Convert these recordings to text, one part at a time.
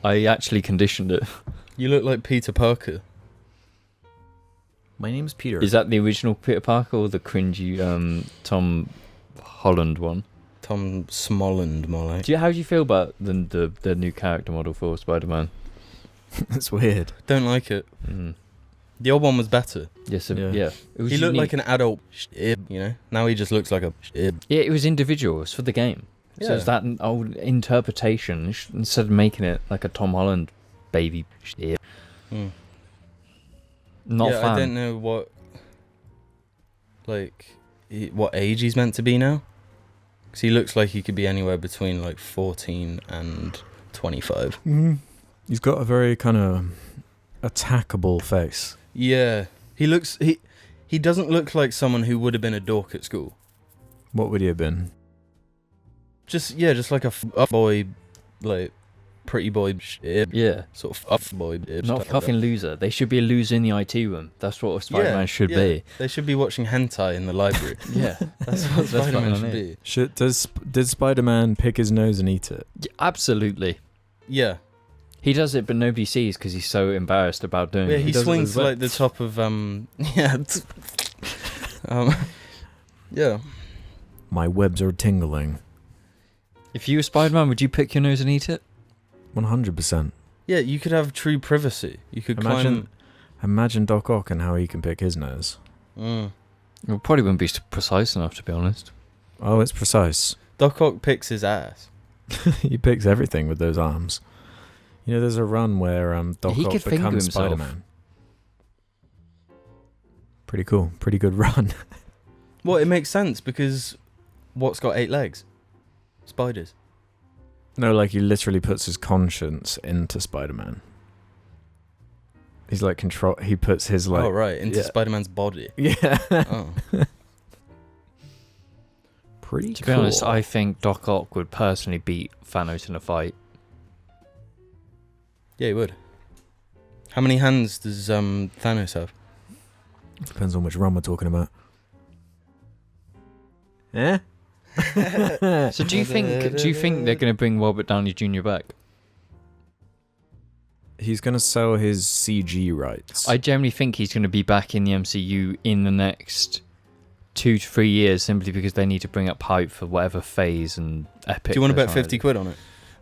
I actually conditioned it. You look like Peter Parker. My name's Peter. Is that the original Peter Parker or the cringy Tom Holland one? Tom Smolland, more like. How do you feel about the new character model for Spider-Man? It's weird. Don't like it. Mm. The old one was better. Yes, Yeah. yeah. It was He looked unique. like an adult, you know? Now he just looks like a... Yeah, it was individual. It's for the game. So Yeah. it's that old interpretation instead of making it like a Tom Holland baby. Mm. Not yeah, fan. I don't know what age he's meant to be now. Because he looks like he could be anywhere between like 14 and 25. Mm-hmm. He's got a very kind of attackable face. Yeah. He doesn't look like someone who would have been a dork at school. What would he have been? Just like a boy, like, pretty boy shit. Yeah. Sort of up boy. Not fucking loser. They should be a loser in the IT room. That's what a Spider-Man should be. They should be watching hentai in the library. Yeah. That's what Spider-Man should be. Did Spider-Man pick his nose and eat it? Yeah, absolutely. Yeah. He does it, but nobody sees because he's so embarrassed about doing Yeah, it. he does it swings with to like the top of yeah. My webs are tingling. If you were Spider-Man, would you pick your nose and eat it? 100%. Yeah, you could have true privacy. You could Imagine Doc Ock and how he can pick his nose. Mm. It probably wouldn't be precise enough, to be honest. Oh, it's precise. Doc Ock picks his ass. He picks everything with those arms. You know, there's a run where Doc He Ock could finger becomes himself. Spider-Man. Pretty cool. Pretty good run. Well, it makes sense because what's got 8 legs? Spiders. No, like he literally puts his conscience into Spider-Man. He's like he puts his like... Oh, right, into yeah. Spider-Man's body. Yeah. Oh. Pretty To cool. be honest, I think Doc Ock would personally beat Thanos in a fight. Yeah, he would. How many hands does Thanos have? Depends on which run we're talking about. Eh? So do you think they're going to bring Robert Downey Jr. back? He's going to sell his CG rights. I generally think he's going to be back in the MCU in the next 2 to 3 years, simply because they need to bring up hype for whatever phase and epic. Do you want to they're bet trying 50 do. quid on it?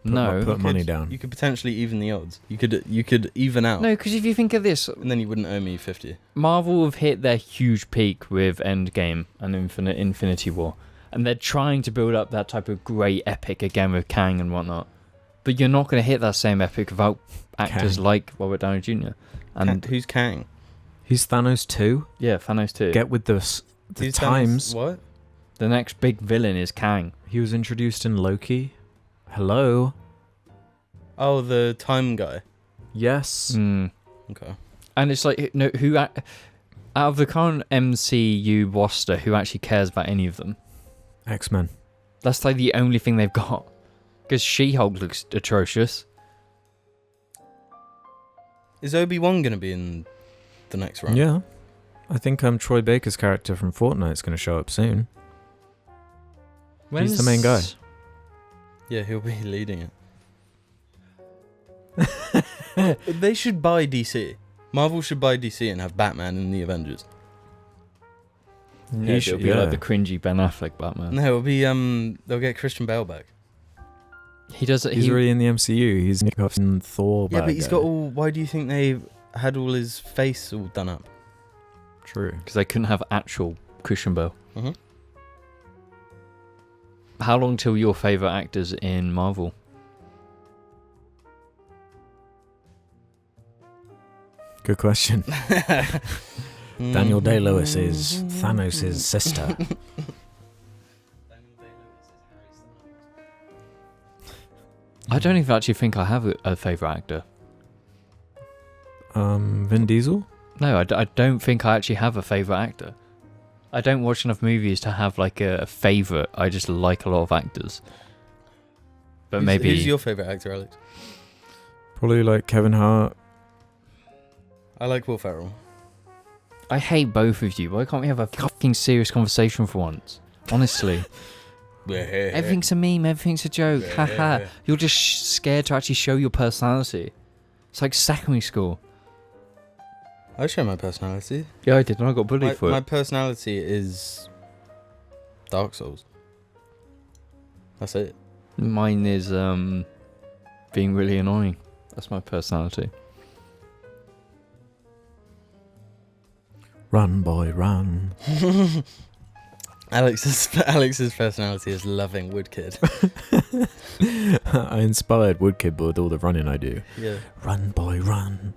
No. Put money down. You could potentially even the odds. You could even out. No, because if you think of this, And then you wouldn't owe me 50. Marvel have hit their huge peak with Endgame and Infinity War, and they're trying to build up that type of great epic again with Kang and whatnot. But you're not going to hit that same epic without actors Kang. like Robert Downey Jr. And Who's Kang? He's Thanos too. yeah, Thanos too. Get with the Who's times. Thanos? What? The next big villain is Kang. He was introduced in Loki. Hello. Oh, the time guy. Yes. Mm. Okay. And it's like, no, out of the current MCU roster, who actually cares about any of them? X-Men. That's like the only thing they've got. Because She-Hulk looks atrocious. Is Obi-Wan going to be in the next round? Yeah. I think Troy Baker's character from Fortnite's going to show up soon. He's the main guy. Yeah, he'll be leading it. They should buy DC. Marvel should buy DC and have Batman in the Avengers. Yeah, it'll be like the cringy Ben Affleck Batman. No, it'll be they'll get Christian Bale back. He does it. He's already in the MCU. He's in Thor. Yeah, but he's got all. Why do you think they had all his face all done up? True. Because they couldn't have actual Christian Bale. Mm-hmm. How long till your favourite actors in Marvel? Good question. Daniel Day-Lewis is Thanos' sister. I don't even actually think I have a favourite actor. Vin Diesel? No, I don't think I actually have a favourite actor. I don't watch enough movies to have like a favourite. I just like a lot of actors. But maybe... Who's your favourite actor, Alex? Probably like Kevin Hart. I like Will Ferrell. I hate both of you. Why can't we have a fucking serious conversation for once? Honestly. Everything's a meme, everything's a joke, haha. You're just scared to actually show your personality. It's like secondary school. I show my personality. Yeah, I did, and I got bullied for My it. personality is Dark Souls. That's it. Mine is being really annoying. That's my personality. Run, boy, run. Alex's personality is loving Woodkid. I inspired Woodkid with all the running I do. Yeah. Run, boy, run.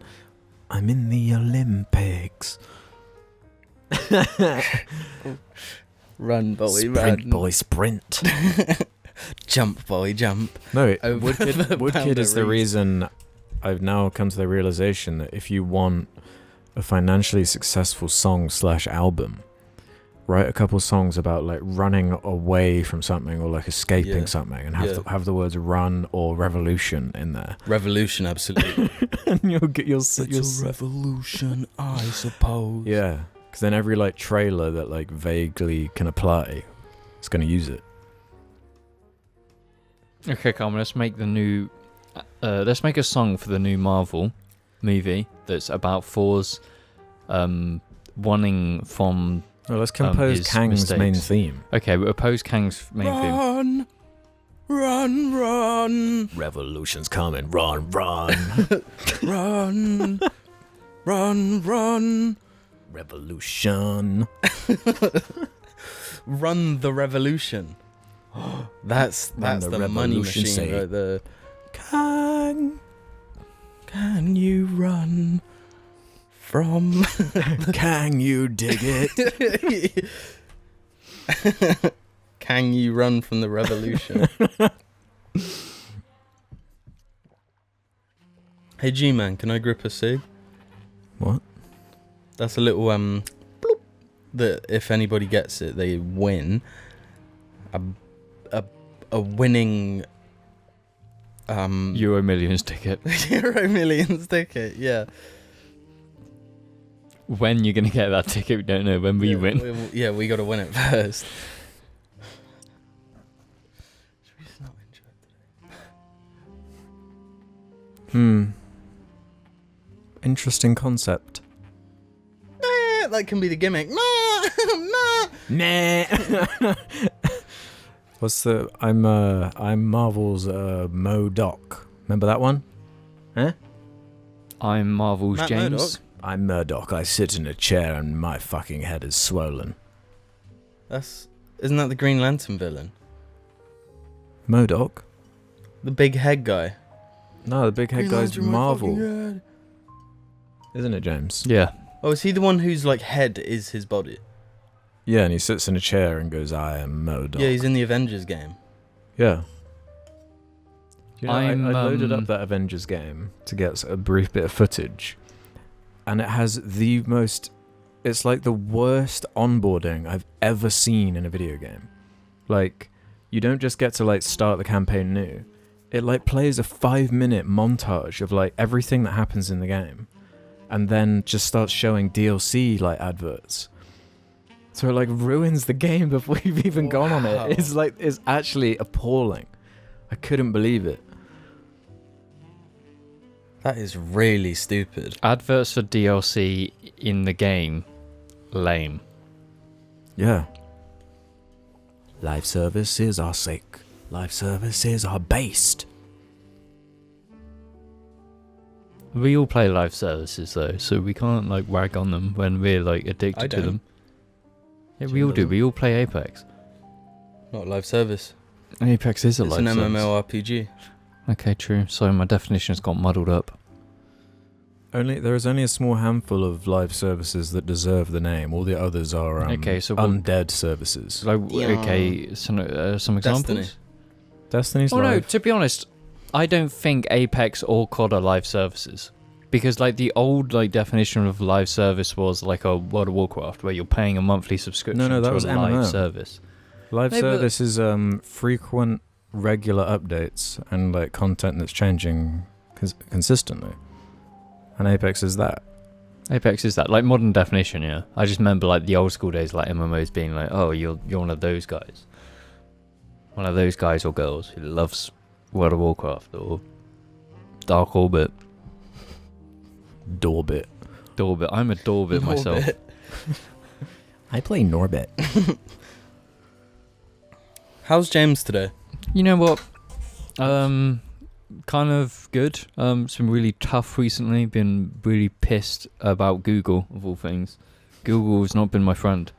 I'm in the Olympics. Run, boy, Sprint, run. boy, sprint. Jump, boy, jump. No, Over the Woodkid is the boundaries. reason I've now come to the realization that if you want a financially successful song/album, write a couple songs about like running away from something or like escaping something, and have the words "run" or "revolution" in there. Revolution, absolutely. And you'll It's a revolution, I suppose. yeah, because then every like trailer that like vaguely can apply, it's gonna use it. Okay, Carmen, let's make the new... let's make a song for the new Marvel movie that's about Thor's wanting from... Well, let's compose his Kang's main mistakes. theme. Okay, we'll oppose Kang's main theme. Run, run, run, Revolution's coming, run, run. run, run, run. Revolution. Run the revolution. That's Run the the money revolution, machine say. right there. Kang. Can you run from? Can you dig it? Can you run from the revolution? Hey G-Man, can I grip a cig? What? That's a little bloop, that if anybody gets it, they win. A winning Euro Millions ticket. Euro Millions ticket, yeah. When you're going to get that ticket, we don't know. When we win. We got to win it first. Should we just not intro today? Interesting concept. That can be the gimmick. Nah. Nah. What's the? I'm Marvel's Modoc. Remember that one? Huh? I'm Marvel's Matt James. Murdock. I'm Murdoch. I sit in a chair and my fucking head is swollen. Isn't that the Green Lantern villain? Modoc? The big head guy. No, the big head Green guy's Lantern, my Marvel, fucking head. isn't it, James? Yeah. Oh, is he the one whose like head is his body? Yeah, and he sits in a chair and goes, "I am Modoc." Yeah, he's in the Avengers game. Yeah. You know, I I'm, loaded up that Avengers game to get a brief bit of footage, and it has the most... It's like the worst onboarding I've ever seen in a video game. Like, you don't just get to like start the campaign new. It like plays a 5-minute montage of like everything that happens in the game, and then just starts showing DLC like adverts. So it like ruins the game before you've even gone on Wow. it. It's actually appalling. I couldn't believe it. That is really stupid. Adverts for DLC in the game. Lame. Yeah. Live services are sick. Live services are based. We all play live services though, so we can't like wag on them when we're like I addicted to don't. them. Yeah, Jim we all do. doesn't. We all play Apex. Not live service. Apex is a It's live an service. MMORPG. Okay, true. Sorry, my definitions got muddled up. There is only a small handful of live services that deserve the name. All the others are Okay, so we'll- undead services. Like, Yeah. okay, some examples. Destiny. Destiny's Oh no, live. to be honest, I don't think Apex or COD are live services. Because like the old like definition of live service was like a World of Warcraft where you're paying a monthly subscription No, that to was a live MMO. service. Live No, but- service is frequent, regular updates and like content that's changing consistently. And Apex is that. Apex is that like modern definition, yeah. I just remember like the old school days, like MMOs being like, oh, you're one of those guys. one of those guys or girls who loves World of Warcraft or Dark Orbit. Dorbit. Dorbit. I'm a Dorbit myself. I play Norbit. How's James today? You know what? Kind of good. It's been really tough recently. Been really pissed about Google, of all things. Google has not been my friend.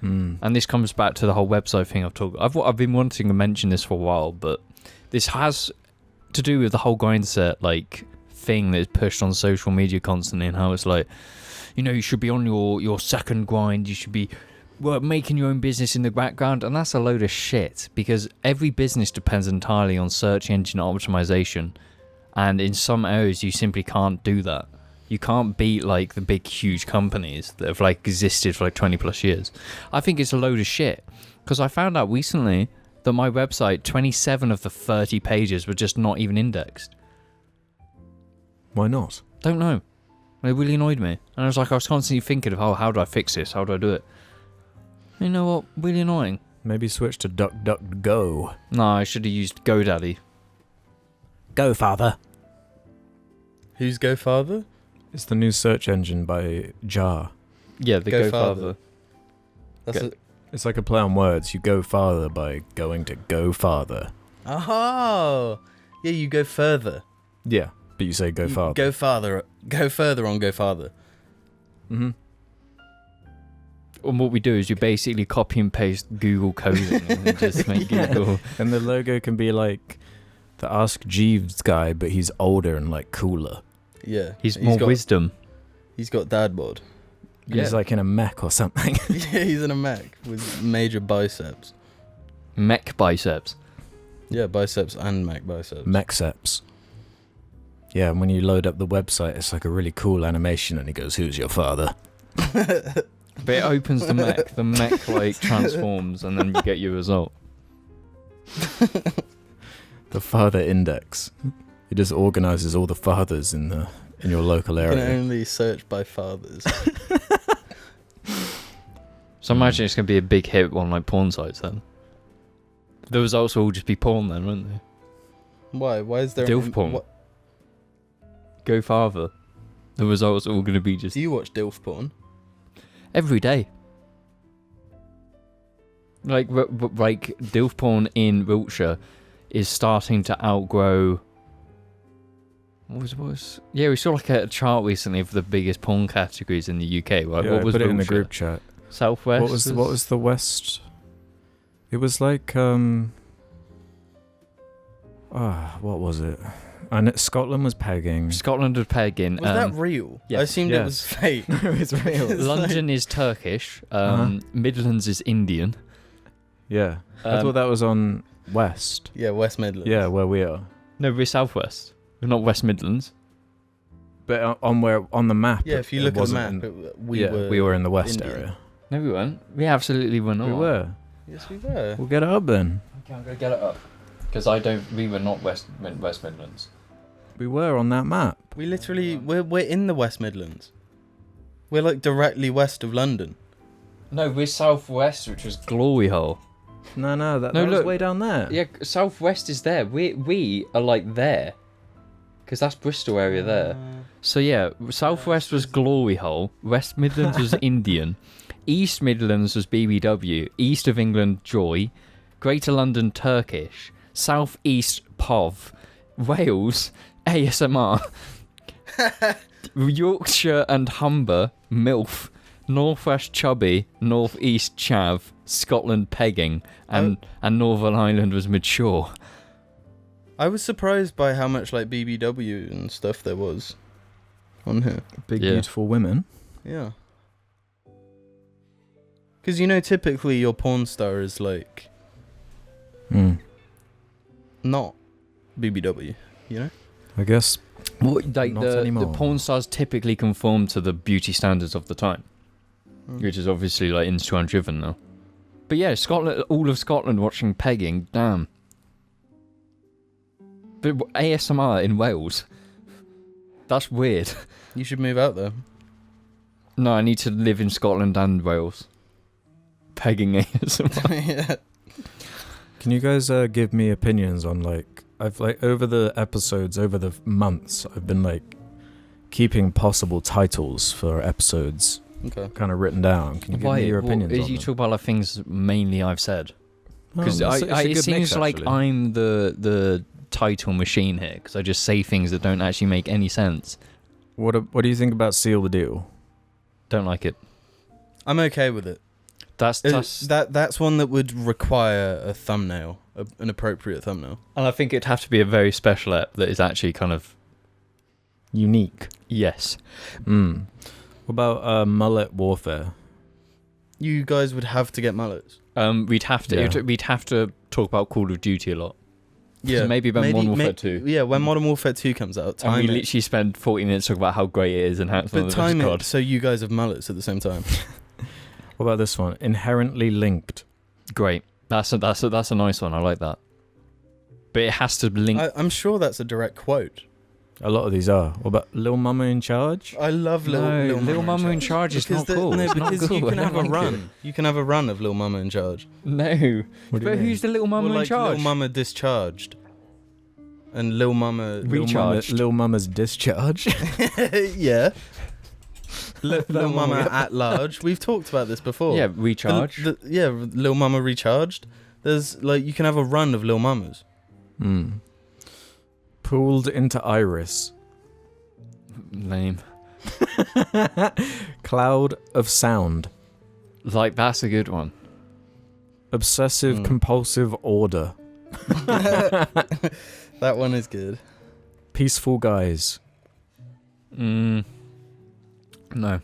And this comes back to the whole website thing I've been wanting to mention this for a while, but this has to do with the whole grindset like thing that is pushed on social media constantly, and how it's like, you know, you should be on your second grind, you should be making your own business in the background, and that's a load of shit, because every business depends entirely on search engine optimization, and in some areas you simply can't do that. You can't beat like the big huge companies that have like existed for like 20 plus years. I think it's a load of shit, because I found out recently that my website, 27 of the 30 pages were just not even indexed. Why not? Don't know. It really annoyed me, and I was constantly thinking of how do I fix this, how do I do it. You know what? Really annoying. Maybe switch to DuckDuckGo. No, I should have used GoDaddy. Go, father. Who's GoFarther? It's the new search engine by Jar. Yeah, the GoFarther. GoFarther. It's like a play on words. You go farther by going to go farther. Oh, yeah, you go further. Yeah, but you say go farther. Go farther. Go further on Go Farther. Mm-hmm. And what we do is you basically copy and paste Google coding and just make Google. And the logo can be like the Ask Jeeves guy, but he's older and like cooler. Yeah. He's more got wisdom. He's got dad bod. Yeah. He's like in a mech or something. Yeah, he's in a mech with major biceps. Mech biceps. Yeah, biceps and mech biceps. Mechceps. Yeah, and when you load up the website, it's like a really cool animation, and he goes, "Who's your father?" But it opens the mech like transforms, and then you get your result. The father index. It just organizes all the fathers in your local You area. can only search by fathers. So imagine it's going to be a big hit on like porn sites then. The results will all just be porn then, won't they? Why? Why is there Dilf porn. Go farther. The results are all going to be just Do you watch Dilf porn? every day. Like Dilf porn in Wiltshire is starting to outgrow. What was? Yeah, we saw like a chart recently of the biggest porn categories in the UK. Right? Yeah, what was put it in the Wiltshire? group chat. Southwest. What was the West? It was like what was it? And Scotland was pegging. Scotland was pegging. Was that real? yes. I assumed it was fake. No, it's real. London is Turkish. Midlands is Indian. Yeah, I thought that was on West. Yeah, West Midlands. Yeah, where we are. No, we're Southwest. We're not West Midlands. But on the map. Yeah, if you it look at the wasn't map, we were in the West Indian. area. No, we weren't. We absolutely were not. We were. Yes, we were. We'll get it up then. Okay, I'm gonna get it up. Because we were not West Midlands. We were on that map. We literally, we're in the West Midlands. We're like directly west of London. No, we're Southwest, which was Glory Hole. No, that No, was look. way down there. Yeah, Southwest is there. We are like there. Because that's Bristol area there. So yeah, Southwest was Glory Hole. West Midlands was Indian. East Midlands was BBW. East of England, Joy. Greater London, Turkish. South East, POV. Wales, ASMR. Yorkshire and Humber, MILF. Northwest, Chubby. Northeast, Chav. Scotland, Pegging. And Northern Ireland was Mature. I was surprised by how much like BBW and stuff there was on here. Big, Yeah. beautiful women. Yeah. Because, you know, typically your porn star is like not BBW, you know? I guess. What, like Not the anymore. porn stars typically conform to the beauty standards of the time, which is obviously like Instagram driven now. But yeah, Scotland, all of Scotland watching pegging, damn. But ASMR in Wales, that's weird. You should move out there. No, I need to live in Scotland and Wales. Pegging ASMR. Yeah. Can you guys give me opinions on like I've like over the episodes, over the months, I've been like keeping possible titles for episodes Okay. kind of written down. Can you give me your opinions on you them? talk about like things mainly I've said? Because It's a it good seems mix, like actually. I'm the title machine here because I just say things that don't actually make any sense. What do you think about Seal the Deal? Don't like it. I'm okay with it. That's That's one that would require a thumbnail, an appropriate thumbnail. and I think it'd have to be a very special app that is actually kind of Unique. yes. What about mullet warfare? You guys would have to get mullets. We'd have to Yeah. we'd have to talk about Call of Duty a lot. Yeah, maybe when Modern Warfare 2. Yeah, when Modern Warfare 2 comes out, And time we it. literally spend 40 minutes talking about how great it is and how it's one But of the best time it COD. so you guys have mullets at the same time. What about this one? Inherently linked. Great. That's a nice one. I like that. But it has to link. I'm sure that's a direct quote. A lot of these are. What about Lil Mama in Charge? I love Lil Mama in Charge is not cool. No, It's not because cool. you can I have don't a like run. it. You can have a run of Lil Mama in Charge. No. What do you But mean? who's the Little Mama Or in like charge? Lil Mama discharged. And Lil Mama... Recharged. Lil Mama's Discharge. yeah. Lil Mama at large. We've talked about this before. Yeah, recharge. Yeah, Lil Mama recharged. There's like you can have a run of Lil Mamas. Pooled into Iris. Lame. Cloud of Sound. Like, that's a good one. Obsessive compulsive order. That one is good. Peaceful Guys. No,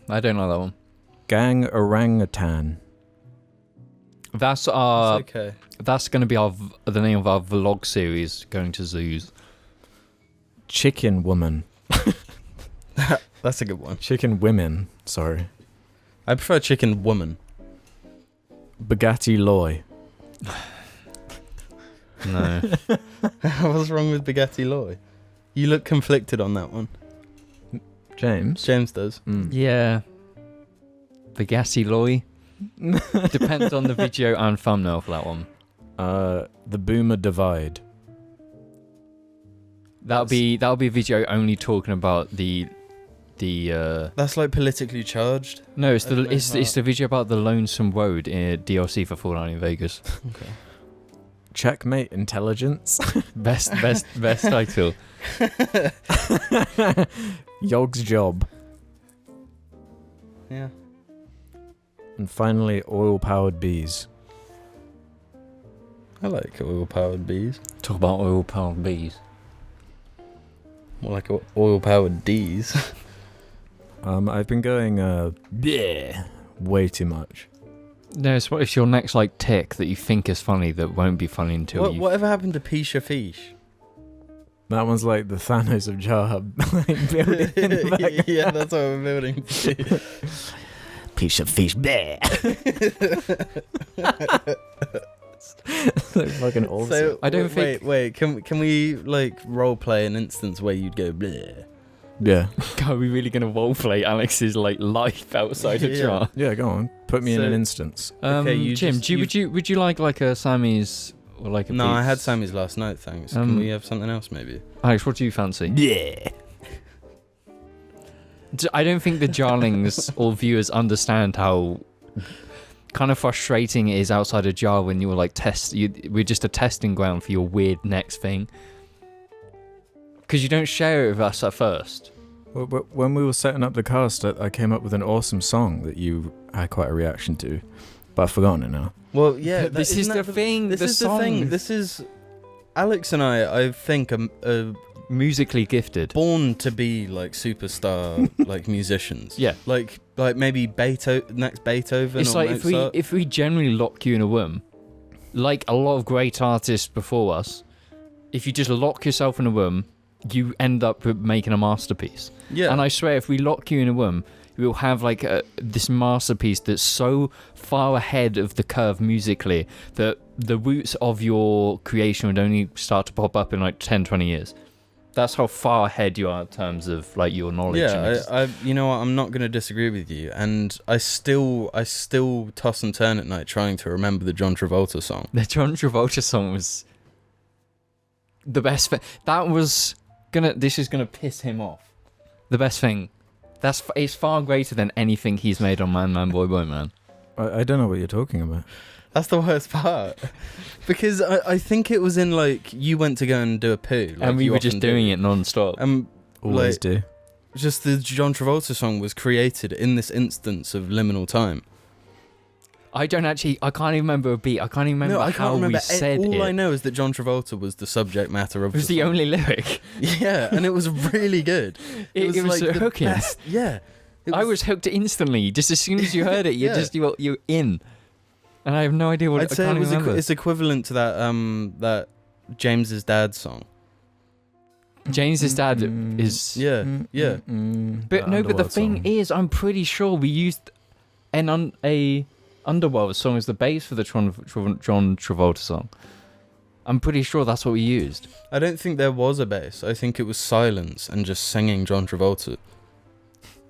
I don't like that one. Gang Orangutan. That's It's okay. That's going to be the name of our vlog series, going to zoos. Chicken Woman. That's a good one. Chicken Women. Sorry. I prefer Chicken Woman. Bugatti Loy. No. What's wrong with Bugatti Loy? You look conflicted on that one. James. James does. Yeah. Bugatti Loy. Depends on the video and thumbnail for that one. The Boomer Divide. That'll be a video only talking about the That's like politically charged. no, it's I don't know it's the video about the Lonesome Road in DLC for Fallout in Vegas. Okay. Checkmate Intelligence. Best title. Yog's Job. Yeah. And finally, Oil Powered Bees. I like oil-powered bees. Talk about oil powered bees. More like oil-powered D's. I've been going way too much. No, it's your next like tick that you think is funny that won't be funny until you. Whatever happened to Pisha Fish? That one's like the Thanos of Jar. Like building in the back. Yeah, that's what we're building. Piece of fish. So fucking awesome. So I don't think- Wait. Can we like role play an instance where you'd go bleh? Yeah. Are we really gonna roleplay Alex's like life outside a Yeah. jar? Yeah, go on. Put me in So- an instance. Okay, you Jim, just- would you like a Sammy's or like a? No, I had Pete's? Sammy's last night. Thanks. Can Um, we have something else maybe? Alex, what do you fancy? Yeah. I don't think the jarlings or viewers understand how kind of frustrating it is outside a jar when you were like we're just a testing ground for your weird next thing. Because you don't share it with us at first. When we were setting up the cast, I came up with an awesome song that you had quite a reaction to, but I've forgotten it now. Well, yeah. This is the thing. This the is song. the thing. This is Alex and I think, are Musically gifted. born to be like superstar like musicians. Yeah. Like maybe next Beethoven. It's or like Mozart. if we generally lock you in a room, like a lot of great artists before us, if you just lock yourself in a room, you end up with making a masterpiece. Yeah. And I swear, if we lock you in a room, we'll have like this masterpiece that's so far ahead of the curve musically that the roots of your creation would only start to pop up in like 10, 20 years. That's how far ahead you are in terms of like your knowledge. Yeah, you know what? I'm not going to disagree with you, and I still toss and turn at night trying to remember the John Travolta song. The John Travolta song was the best thing. This is gonna piss him off. The best thing. It's far greater than anything he's made on Man Man Boy Boy Man. I don't know what you're talking about. That's the worst part. Because I think it was in, like, you went to go and do a poo. Like, and we were just doing it non-stop. Always like, do. Just the John Travolta song was created in this instance of liminal time. I can't even remember a beat. I can't even remember how we said it. All I know is that John Travolta was the subject matter of it was the song. only lyric. Yeah, and it was really good. It was like the hooking. best. Yeah. I was hooked instantly. Just as soon as you heard it, you're in. And I have no idea what I'd say can't remember. it's equivalent to that James's dad song. James's dad is... Yeah. But the thing is, I'm pretty sure we used a Underworld song as the bass for the John Travolta song. I'm pretty sure that's what we used. I don't think there was a bass. I think it was silence and just singing John Travolta.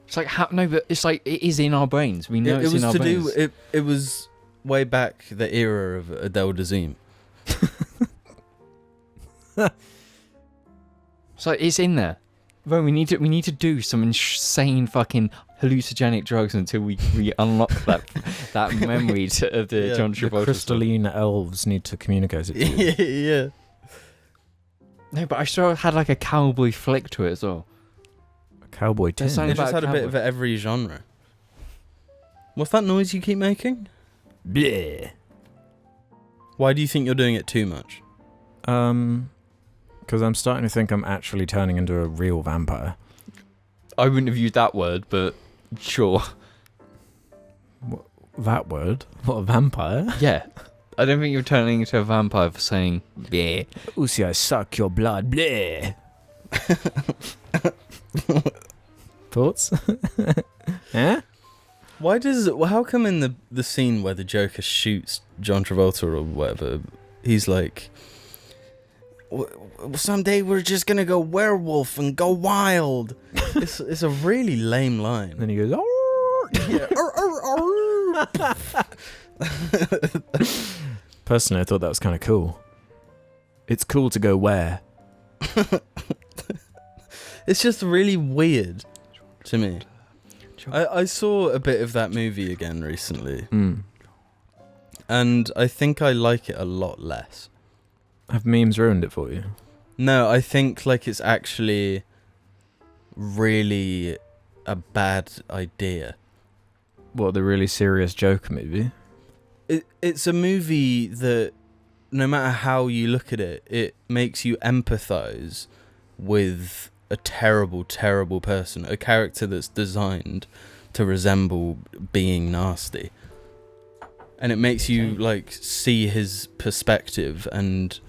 It's like but it's like it is in our brains. We know it's in our brains. It was way back the era of Adele Dazeem. So it's in there. Bro, we need to do some insane fucking hallucinogenic drugs until we unlock that memory of the John Travolta. The crystalline elves need to communicate it to you. Yeah. No, but I sure had like a cowboy flick to it as well. A cowboy tin. Something It just about had a bit of every genre. What's that noise you keep making? Bleh. Why do you think you're doing it too much? Because I'm starting to think I'm actually turning into a real vampire. I wouldn't have used that word, but sure. That word? What, a vampire? Yeah. I don't think you're turning into a vampire for saying bleh. Uzi, I suck your blood. Bleh. Thoughts? Eh? How come in the scene where the Joker shoots John Travolta or whatever, he's like, someday we're just gonna go werewolf and go wild. It's a really lame line. And then he goes, Personally, I thought that was kind of cool. It's cool to go where? It's just really weird to me. I saw a bit of that movie again recently, and I think I like it a lot less. Have memes ruined it for you? No, I think like it's actually really a bad idea. What, the really serious Joker movie? It's a movie that, no matter how you look at it, it makes you empathise with a terrible, terrible person, a character that's designed to resemble being nasty. And it makes you like see his perspective, and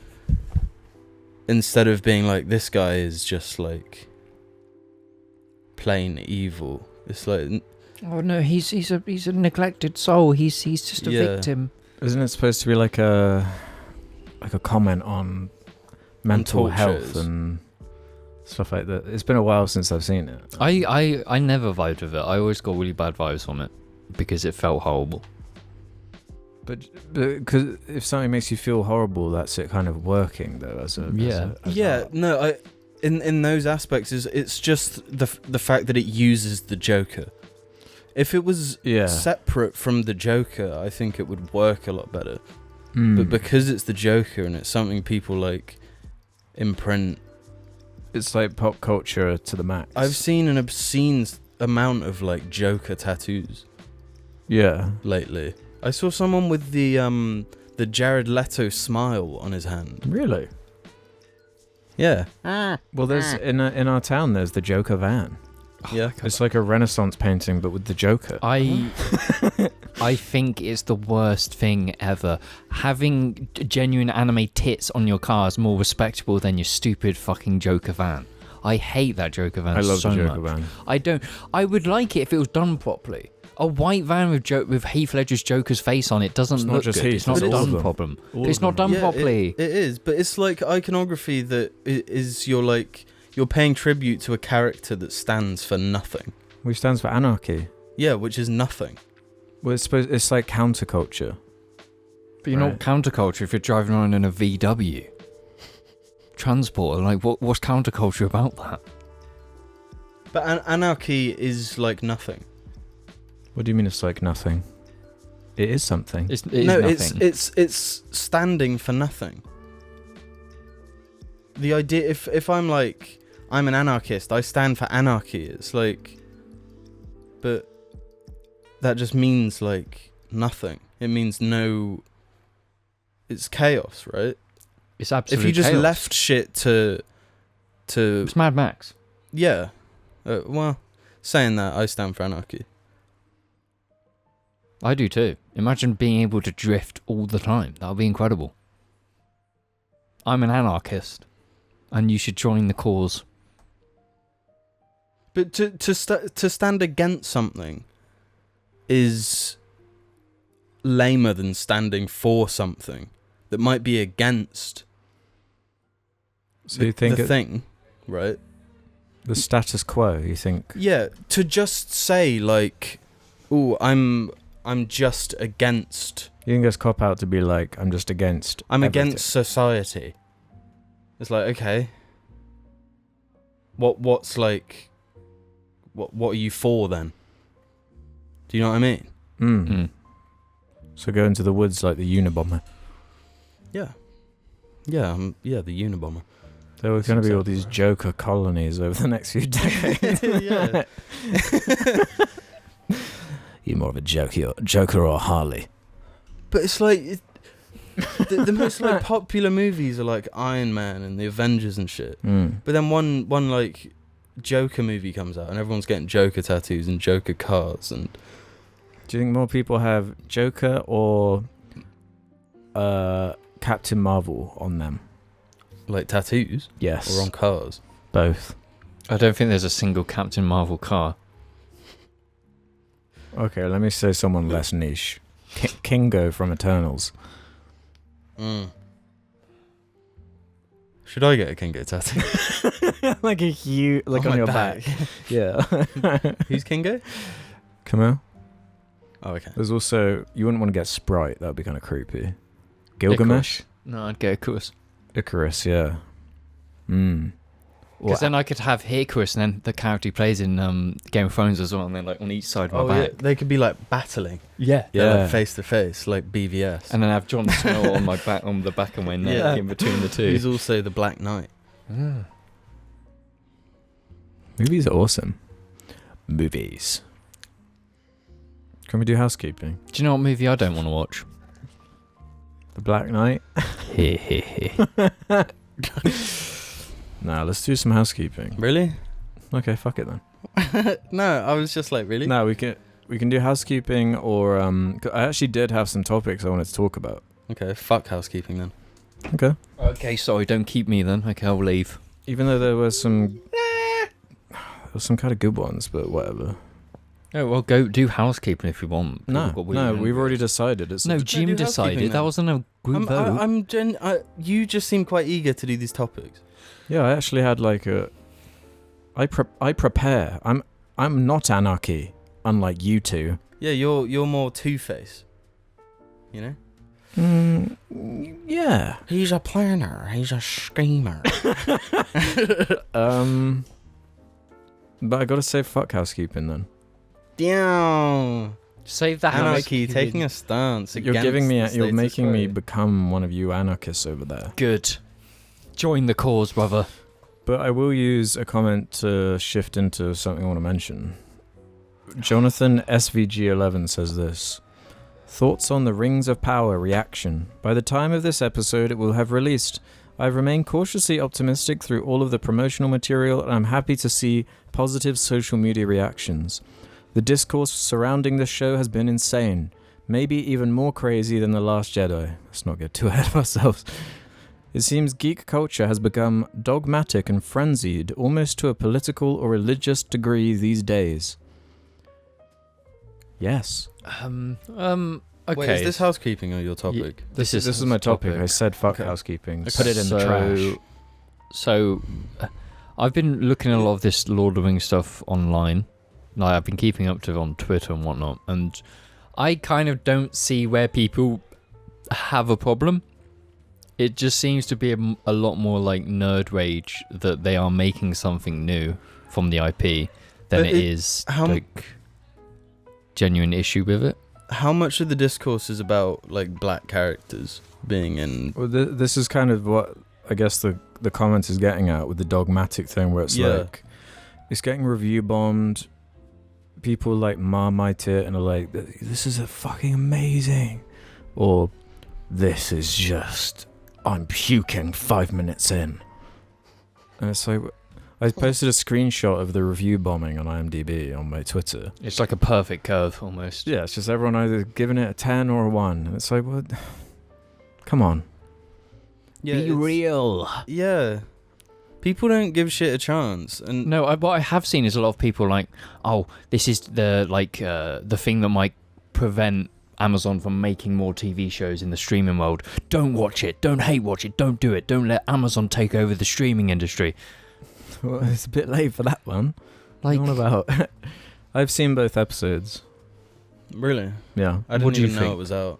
instead of being like, this guy is just like plain evil, it's like, oh no, he's a neglected soul. He's just a victim. Isn't it supposed to be like a comment on mental health and stuff like that? It's been a while since I've seen it. I never vibed with it. I always got really bad vibes from it because it felt horrible. But because if something makes you feel horrible, that's it kind of working though. In those aspects, it's just the fact that it uses the Joker. If it was separate from the Joker, I think it would work a lot better. But because it's the Joker and it's something people like imprint, it's like pop culture to the max. I've seen an obscene amount of like Joker tattoos. Yeah. Lately, I saw someone with the Jared Leto smile on his hand. Really? Yeah. Well, there's in our town. There's the Joker van. Yeah. It's like a Renaissance painting, but with the Joker. I think it's the worst thing ever. Having genuine anime tits on your car is more respectable than your stupid fucking Joker van. I hate that Joker van so much. I love the Joker van. I don't. I would like it if it was done properly. A white van with Heath Ledger's Joker's face on it doesn't look good. It's not done properly. It's not done properly. It is, but it's like iconography that is your like You're paying tribute to a character that stands for nothing. Which stands for anarchy. Yeah, which is nothing. Well, it's like counterculture. But you're not counterculture if you're driving around in a VW. Transport, like, what's counterculture about that? But anarchy is like nothing. What do you mean it's like nothing? It is something. It is nothing. It's standing for nothing. The idea, if I'm like, I'm an anarchist, I stand for anarchy, it's like, but that just means like nothing. It means no, it's chaos, right? It's absolute If you just chaos. left shit to It's Mad Max. yeah, well, saying that, I stand for anarchy. I do too. Imagine being able to drift all the time. That would be incredible. I'm an anarchist, and you should join the cause. But to stand against something is lamer than standing for something that might be against So you think the thing, right? the status quo, you think? Yeah, to just say like, "Oh, I'm just against. You think it's cop out to be like, I'm just against. I'm everything. against society." It's like, okay, what's like, what are you for then? Do you know what I mean? Mm. So go into the woods like the Unabomber. Yeah, the Unabomber. There were going to be all these Joker colonies over the next few decades. Yeah. You're more of a Joker or Harley. But it's like the most like popular movies are like Iron Man and the Avengers and shit. Mm. But then one like Joker movie comes out and everyone's getting Joker tattoos and Joker cars and. Do you think more people have Joker or Captain Marvel on them? Like tattoos? Yes. Or on cars? Both. I don't think there's a single Captain Marvel car. Okay, let me say someone less niche. Kingo from Eternals. Mm. Should I get a Kingo tattoo? Like a huge, like on my your back. Yeah. Who's Kingo? Camille? Oh, okay. There's also, you wouldn't want to get Sprite, that would be kind of creepy. Gilgamesh? No, I'd go Icarus. Icarus, yeah. Mm. Because then I could have Icarus and then the character he plays in Game of Thrones as well, and then like on each side of my Yeah. back. They could be like battling. Yeah. They're like face to face, like BVS. And then have Jon Snow on my back, on the back of my neck, Yeah. in between the two. He's also the Black Knight. Movies are awesome. Movies. Can we do housekeeping? Do you know what movie I don't want to watch? The Black Knight? Nah, let's do some housekeeping. Really? Okay, fuck it then. No, I was just like, really? No, we can do housekeeping or I actually did have some topics I wanted to talk about. Okay, fuck housekeeping then. Okay. Okay, sorry, don't keep me then. Okay, I'll leave. Even though there was some kind of good ones, but whatever. Oh, well, go do housekeeping if you want. No, we've already decided. It's No, do Jim housekeeping decided. then. That wasn't a group vote. You just seem quite eager to do these topics. Yeah, I actually had like I prepare. I'm not anarchy, unlike you two. Yeah, you're more Two-Face. You know? Yeah. He's a planner. He's a schemer. But I gotta say fuck housekeeping then. Damn. Save the Anarchy, taking a stance You're against giving me, the you're status making me quo. become one of you anarchists over there. Good. Join the cause, brother. But I will use a comment to shift into something I want to mention. Jonathan SVG11 says this. Thoughts on the Rings of Power reaction. By the time of this episode, it will have released. I've remained cautiously optimistic through all of the promotional material, and I'm happy to see positive social media reactions. The discourse surrounding the show has been insane. Maybe even more crazy than The Last Jedi. Let's not get too ahead of ourselves. It seems geek culture has become dogmatic and frenzied, almost to a political or religious degree these days. Yes. Okay. Wait, is this housekeeping or your topic? This is my topic. I said fuck Okay. housekeeping. Okay. Put it in the trash. So, I've been looking at a lot of this Lord of the Rings stuff online. Like, I've been keeping up to it on Twitter and whatnot, and I kind of don't see where people have a problem. It just seems to be a lot more like nerd rage that they are making something new from the IP than it is like genuine issue with it. How much of the discourse is about like black characters being in? Well, this is kind of what I guess the comment is getting at with the dogmatic thing, where it's like it's getting review bombed. People like marmite it and are like, "This is a fucking amazing," or "This is just I'm puking 5 minutes in." And it's like, I posted a screenshot of the review bombing on IMDb on my Twitter. It's like a perfect curve almost. Yeah, it's just everyone either giving it a 10 or a 1. And it's like, what? Come on. Yeah, Be real. Yeah. People don't give shit a chance. And No, what I have seen is a lot of people like, oh, this is the thing that might prevent Amazon from making more TV shows in the streaming world. Don't watch it. Don't hate watch it. Don't do it. Don't let Amazon take over the streaming industry. Well, it's a bit late for that one. Like, What about? I've seen both episodes. really, Yeah. I didn't What do you even know think? it was out.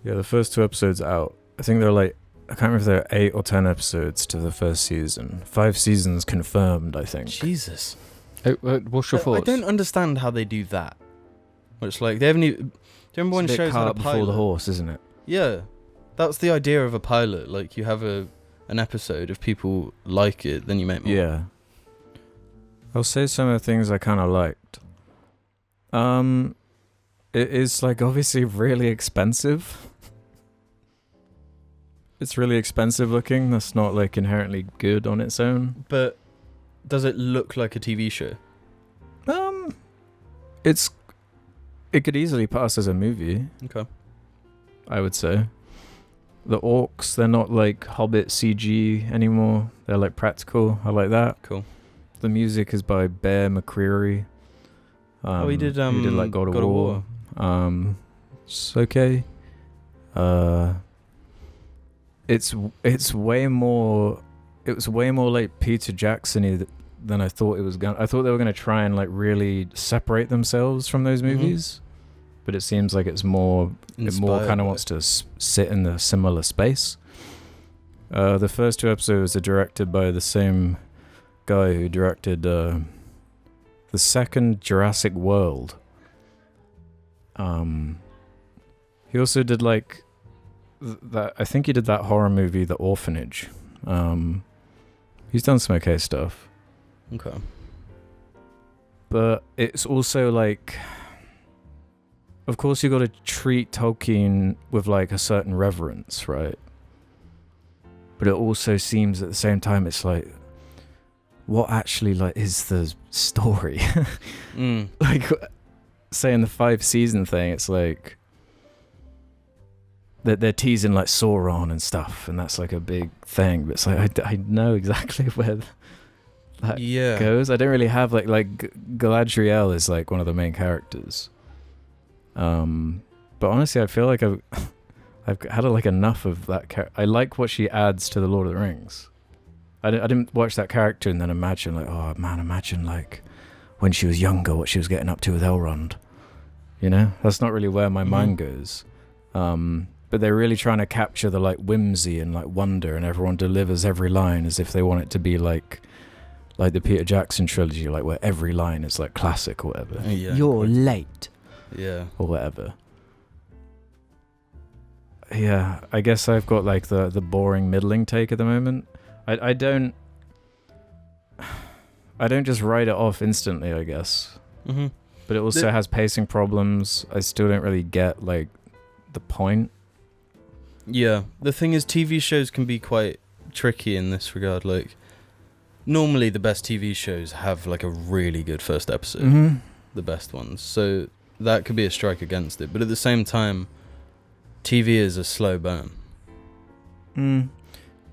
Yeah, the first 2 episodes out. I think they're like, I can't remember if they're 8 or 10 episodes to the first season. 5 seasons confirmed, I think. Jesus. what's your I thoughts? don't understand how they do that. It's like they haven't even. Do you remember when It's a bit shows had a cart before pilot? the horse, isn't it? Yeah, that's the idea of a pilot. Like you have an episode. If people like it, then you make more. Yeah. I'll say some of the things I kind of liked. It is like obviously really expensive. It's really expensive looking. That's not like inherently good on its own. But does it look like a TV show? It could easily pass as a movie, Okay. I would say. The orcs, they're not like Hobbit CG anymore. They're like practical. I like that. Cool. The music is by Bear McCreary. He did like God of War. It's okay. It's way more. It was way more like Peter Jackson-y than I thought it was going. I thought they were going to try and like really separate themselves from those movies, but it seems like it's more. It more Inspired kind of by wants to sit in the similar space. The first 2 episodes are directed by the same guy who directed the second Jurassic World. He also did like that. I think he did that horror movie, The Orphanage. He's done some okay stuff. Okay. But it's also like, of course you got to treat Tolkien with like a certain reverence, right? But it also seems at the same time it's like, what actually like is the story? Like, say in the 5 season thing, it's like they're teasing like Sauron and stuff, and that's like a big thing. But it's like I know exactly where that goes. I don't really have like Galadriel is like one of the main characters. But honestly, I feel like I've had like enough of that. I like what she adds to the Lord of the Rings. I didn't watch that character and then imagine like, oh man, imagine like when she was younger, what she was getting up to with Elrond. You know, that's not really where my mind goes. But they're really trying to capture the like whimsy and like wonder, and everyone delivers every line as if they want it to be like the Peter Jackson trilogy, like where every line is like classic or whatever. Yeah. You're late. Yeah. Or whatever. Yeah, I guess I've got like the boring middling take at the moment. I don't just write it off instantly, I guess. Mm-hmm. But it also has pacing problems. I still don't really get like the point. Yeah. The thing is, TV shows can be quite tricky in this regard. Like, normally the best TV shows have like a really good first episode. The best ones. So that could be a strike against it. But at the same time, TV is a slow burn.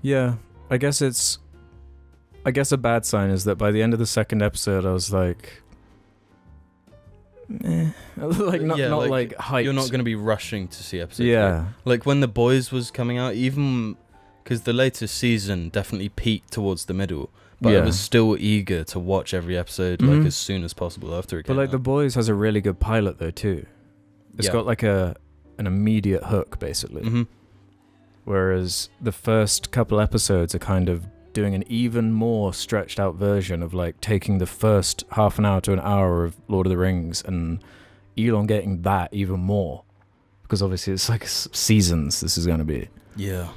Yeah. I guess a bad sign is that by the end of the second episode, I was like, like not hyped. You're not going to be rushing to see episode 3. Yeah. Like when The Boys was coming out, even because the latest season definitely peaked towards the middle, but I was still eager to watch every episode like as soon as possible after it came But like out. The Boys has a really good pilot though too. It's got like an immediate hook basically. Mm-hmm. Whereas the first couple episodes are kind of doing an even more stretched out version of like taking the first half an hour to an hour of Lord of the Rings and elongating that even more. Because obviously it's like seasons this is going to be. Yeah.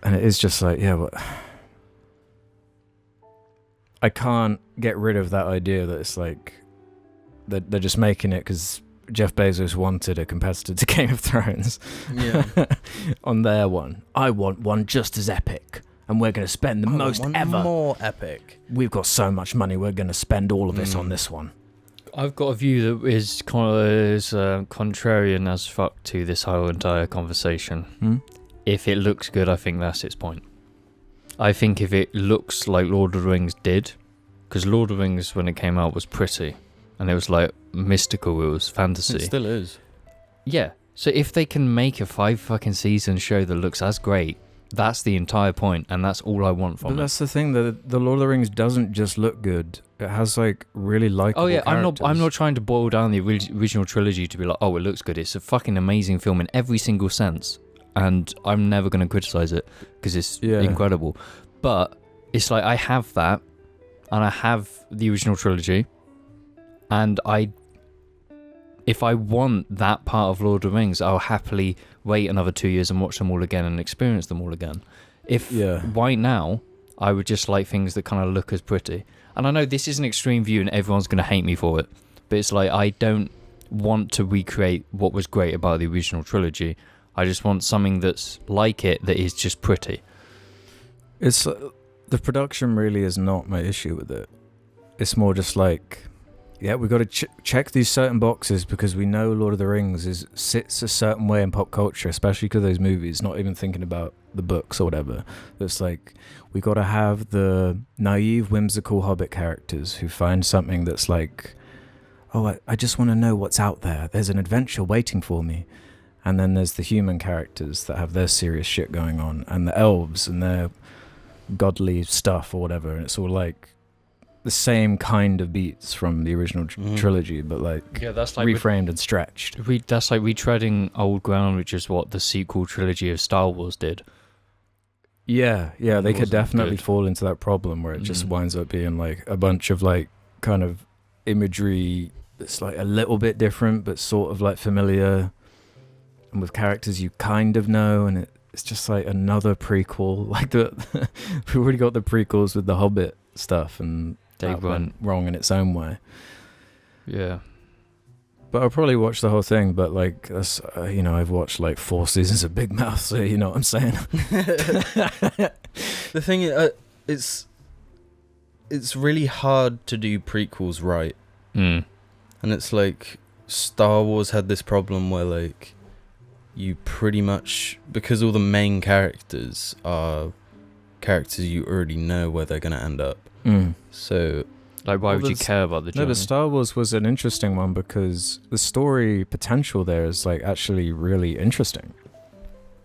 And it is just like, but I can't get rid of that idea that it's like they're just making it because Jeff Bezos wanted a competitor to Game of Thrones. Yeah. On their one. I want one just as epic. And we're going to spend the most ever. More epic. We've got so much money, we're going to spend all of it on this one. I've got a view that is contrarian as fuck to this whole entire conversation. If it looks good, I think that's its point. I think if it looks like Lord of the Rings did, because Lord of the Rings when it came out was pretty, and it was like mystical, it was fantasy. It still is. Yeah, so if they can make a 5 fucking season show that looks as great, that's the entire point, and that's all I want from it. But that's the thing, that the Lord of the Rings doesn't just look good. It has like really likable characters. I'm not trying to boil down the original trilogy to be like, oh, it looks good. It's a fucking amazing film in every single sense, and I'm never going to criticize it because it's incredible. But it's like I have that, and I have the original trilogy, and if I want that part of Lord of the Rings, I'll happily wait another 2 years and watch them all again and experience them all again. Right now, I would just like things that kind of look as pretty. And I know this is an extreme view and everyone's going to hate me for it, but it's like I don't want to recreate what was great about the original trilogy. I just want something that's like it, that is just pretty. It's the production really is not my issue with it. It's more just like, we've got to check these certain boxes because we know Lord of the Rings sits a certain way in pop culture, especially because those movies, not even thinking about the books or whatever. It's like, we got to have the naive, whimsical Hobbit characters who find something that's like, oh, I just want to know what's out there. There's an adventure waiting for me. And then there's the human characters that have their serious shit going on, and the elves and their godly stuff or whatever. And it's all like the same kind of beats from the original trilogy, but like, that's like reframed and stretched. That's like retreading old ground, which is what the sequel trilogy of Star Wars did. They could definitely fall into that problem where it just winds up being like a bunch of like kind of imagery that's like a little bit different but sort of like familiar, and with characters you kind of know, and it's just like another prequel. Like we've already got the prequels with the Hobbit stuff, and that went wrong in its own way. Yeah. But I'll probably watch the whole thing, but like, that's, I've watched like 4 seasons of Big Mouth, so you know what I'm saying. The thing is, it's really hard to do prequels right. And it's like, Star Wars had this problem where like, you pretty much, because all the main characters are characters you already know where they're going to end up. So... Like, why would you care about the journey? No, but Star Wars was an interesting one because the story potential there is like actually really interesting.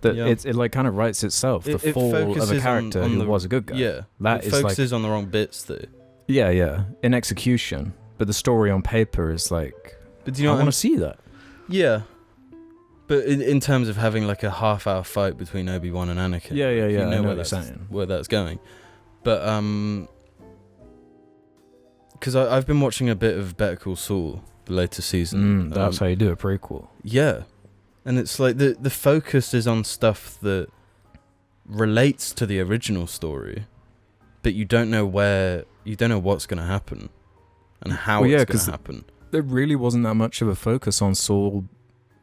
It like kind of writes itself. The fall of a character who was a good guy. Yeah, it focuses on the wrong bits though. Yeah, in execution, but the story on paper is like. But do you know I want to see that. Yeah, but in terms of having like a half-hour fight between Obi-Wan and Anakin. Yeah. You know I know what you're saying. Where that's going, but because I've been watching a bit of Better Call Saul, the latest season. That's how you do a prequel. Yeah. And it's like the focus is on stuff that relates to the original story, but you don't know what's going to happen and how it's going to happen. There really wasn't that much of a focus on Saul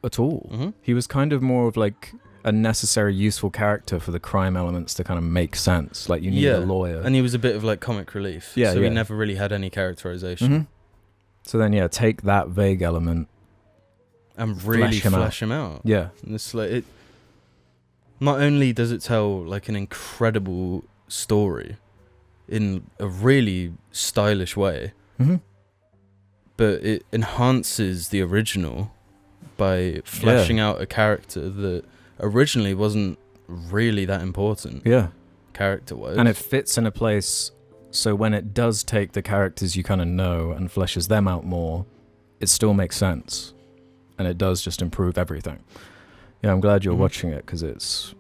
at all. He was kind of more of like a necessary, useful character for the crime elements to kind of make sense. Like, you need a lawyer. And he was a bit of like comic relief. He never really had any characterization. So then, take that vague element and really flesh him out. Yeah. And it's like, it not only does it tell like an incredible story in a really stylish way, but it enhances the original by fleshing out a character that originally wasn't really that important Yeah. character-wise. And it fits in a place, so when it does take the characters you kind of know and fleshes them out more, it still makes sense. And it does just improve everything. Yeah, I'm glad you're watching it, because it's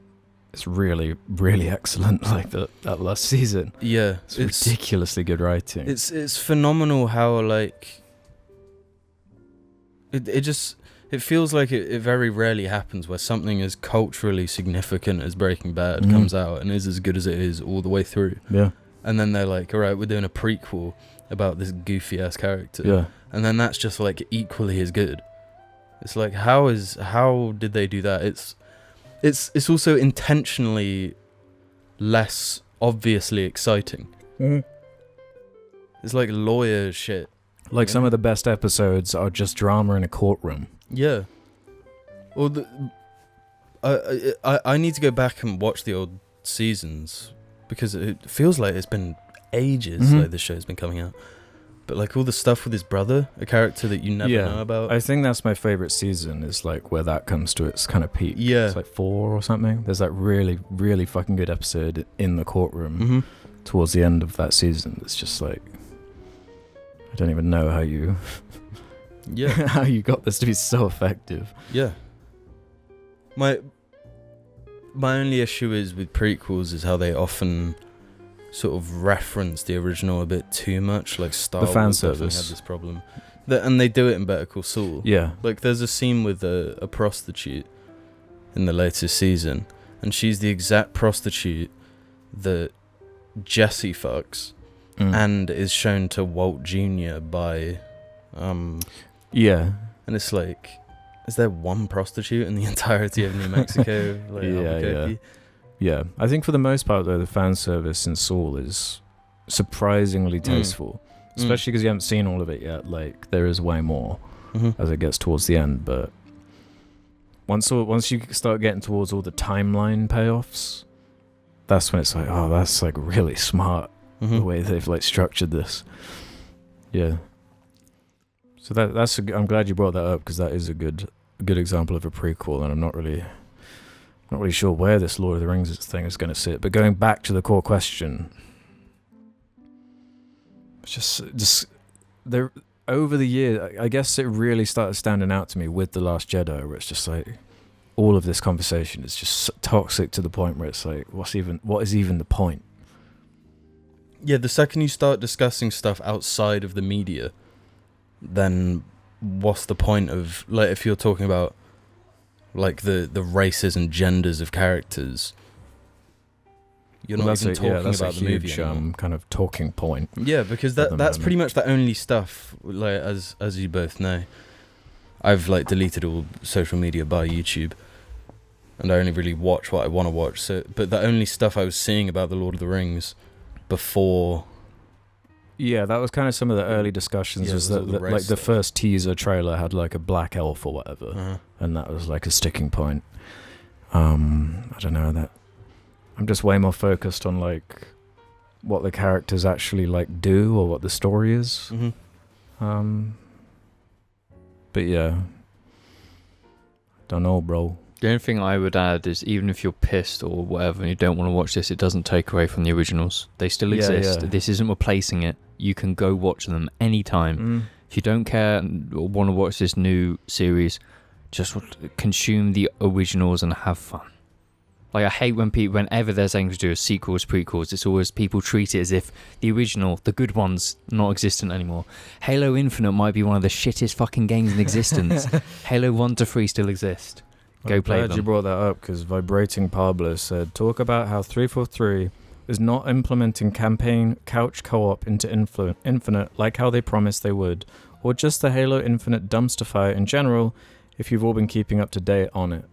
really, really excellent, like that last season. Yeah. It's ridiculously good writing. It's phenomenal how, like... It feels like it very rarely happens where something as culturally significant as Breaking Bad comes out and is as good as it is all the way through. Yeah. And then they're like, all right, we're doing a prequel about this goofy-ass character. Yeah. And then that's just, like, equally as good. It's like, how did they do that? It's also intentionally less obviously exciting. It's like lawyer shit. Like some of the best episodes are just drama in a courtroom. Yeah. Or I need to go back and watch the old seasons, because it feels like it's been ages like this show's been coming out. But like all the stuff with his brother, a character that you never know about. I think that's my favorite season, is like where that comes to its kind of peak. Yeah. It's like 4 or something. There's that really, really fucking good episode in the courtroom towards the end of that season. It's just like, I don't even know how you how you got this to be so effective. Yeah. My only issue is with prequels is how they often sort of reference the original a bit too much, like Star Wars fan definitely service. had this problem. And they do it in Better Call Saul. Yeah. Like there's a scene with a prostitute in the latest season, and she's the exact prostitute that Jesse fucks and is shown to Walt Jr. by yeah. And it's like, is there one prostitute in the entirety of New Mexico? Like Albuquerque? Yeah. I think for the most part, though, the fan service in Saul is surprisingly tasteful, especially because you haven't seen all of it yet. Like, there is way more as it gets towards the end, but once you start getting towards all the timeline payoffs, that's when it's like, oh, that's like really smart the way they've like structured this. Yeah. So I'm glad you brought that up, because that is a good example of a prequel, and I'm not really sure where this Lord of the Rings thing is going to sit. But going back to the core question, just there over the year, I guess it really started standing out to me with The Last Jedi, where it's just like all of this conversation is just so toxic to the point where it's like, what is even the point? Yeah, the second you start discussing stuff outside of the media, then what's the point of, like, if you're talking about like the races and genders of characters, you're not even talking about the movie anymore. Kind of talking point. Yeah, because that's pretty much the only stuff, like, as you both know, I've like deleted all social media by YouTube, and I only really watch what I want to watch. So, but the only stuff I was seeing about the Lord of the Rings before. Yeah, that was kind of some of the early discussions. Was that like the first teaser trailer had like a black elf or whatever, and that was like a sticking point. I don't know, that I'm just way more focused on like what the characters actually like do or what the story is. But yeah, don't know, bro. The only thing I would add is, even if you're pissed or whatever and you don't want to watch this, it doesn't take away from the originals. They still exist. Yeah. This isn't replacing it. You can go watch them anytime. If you don't care or want to watch this new series, just consume the originals and have fun. Like, I hate when whenever there's anything to do with sequels, prequels, it's always people treat it as if the original, the good ones, not existent anymore. Halo Infinite might be one of the shittest fucking games in existence. Halo 1 to 3 still exist. Go play them. I'm glad you brought that up, because Vibrating Pablo said, talk about how 343 is not implementing campaign couch co-op into Infinite like how they promised they would, or just the Halo Infinite dumpster fire in general, if you've all been keeping up to date on it.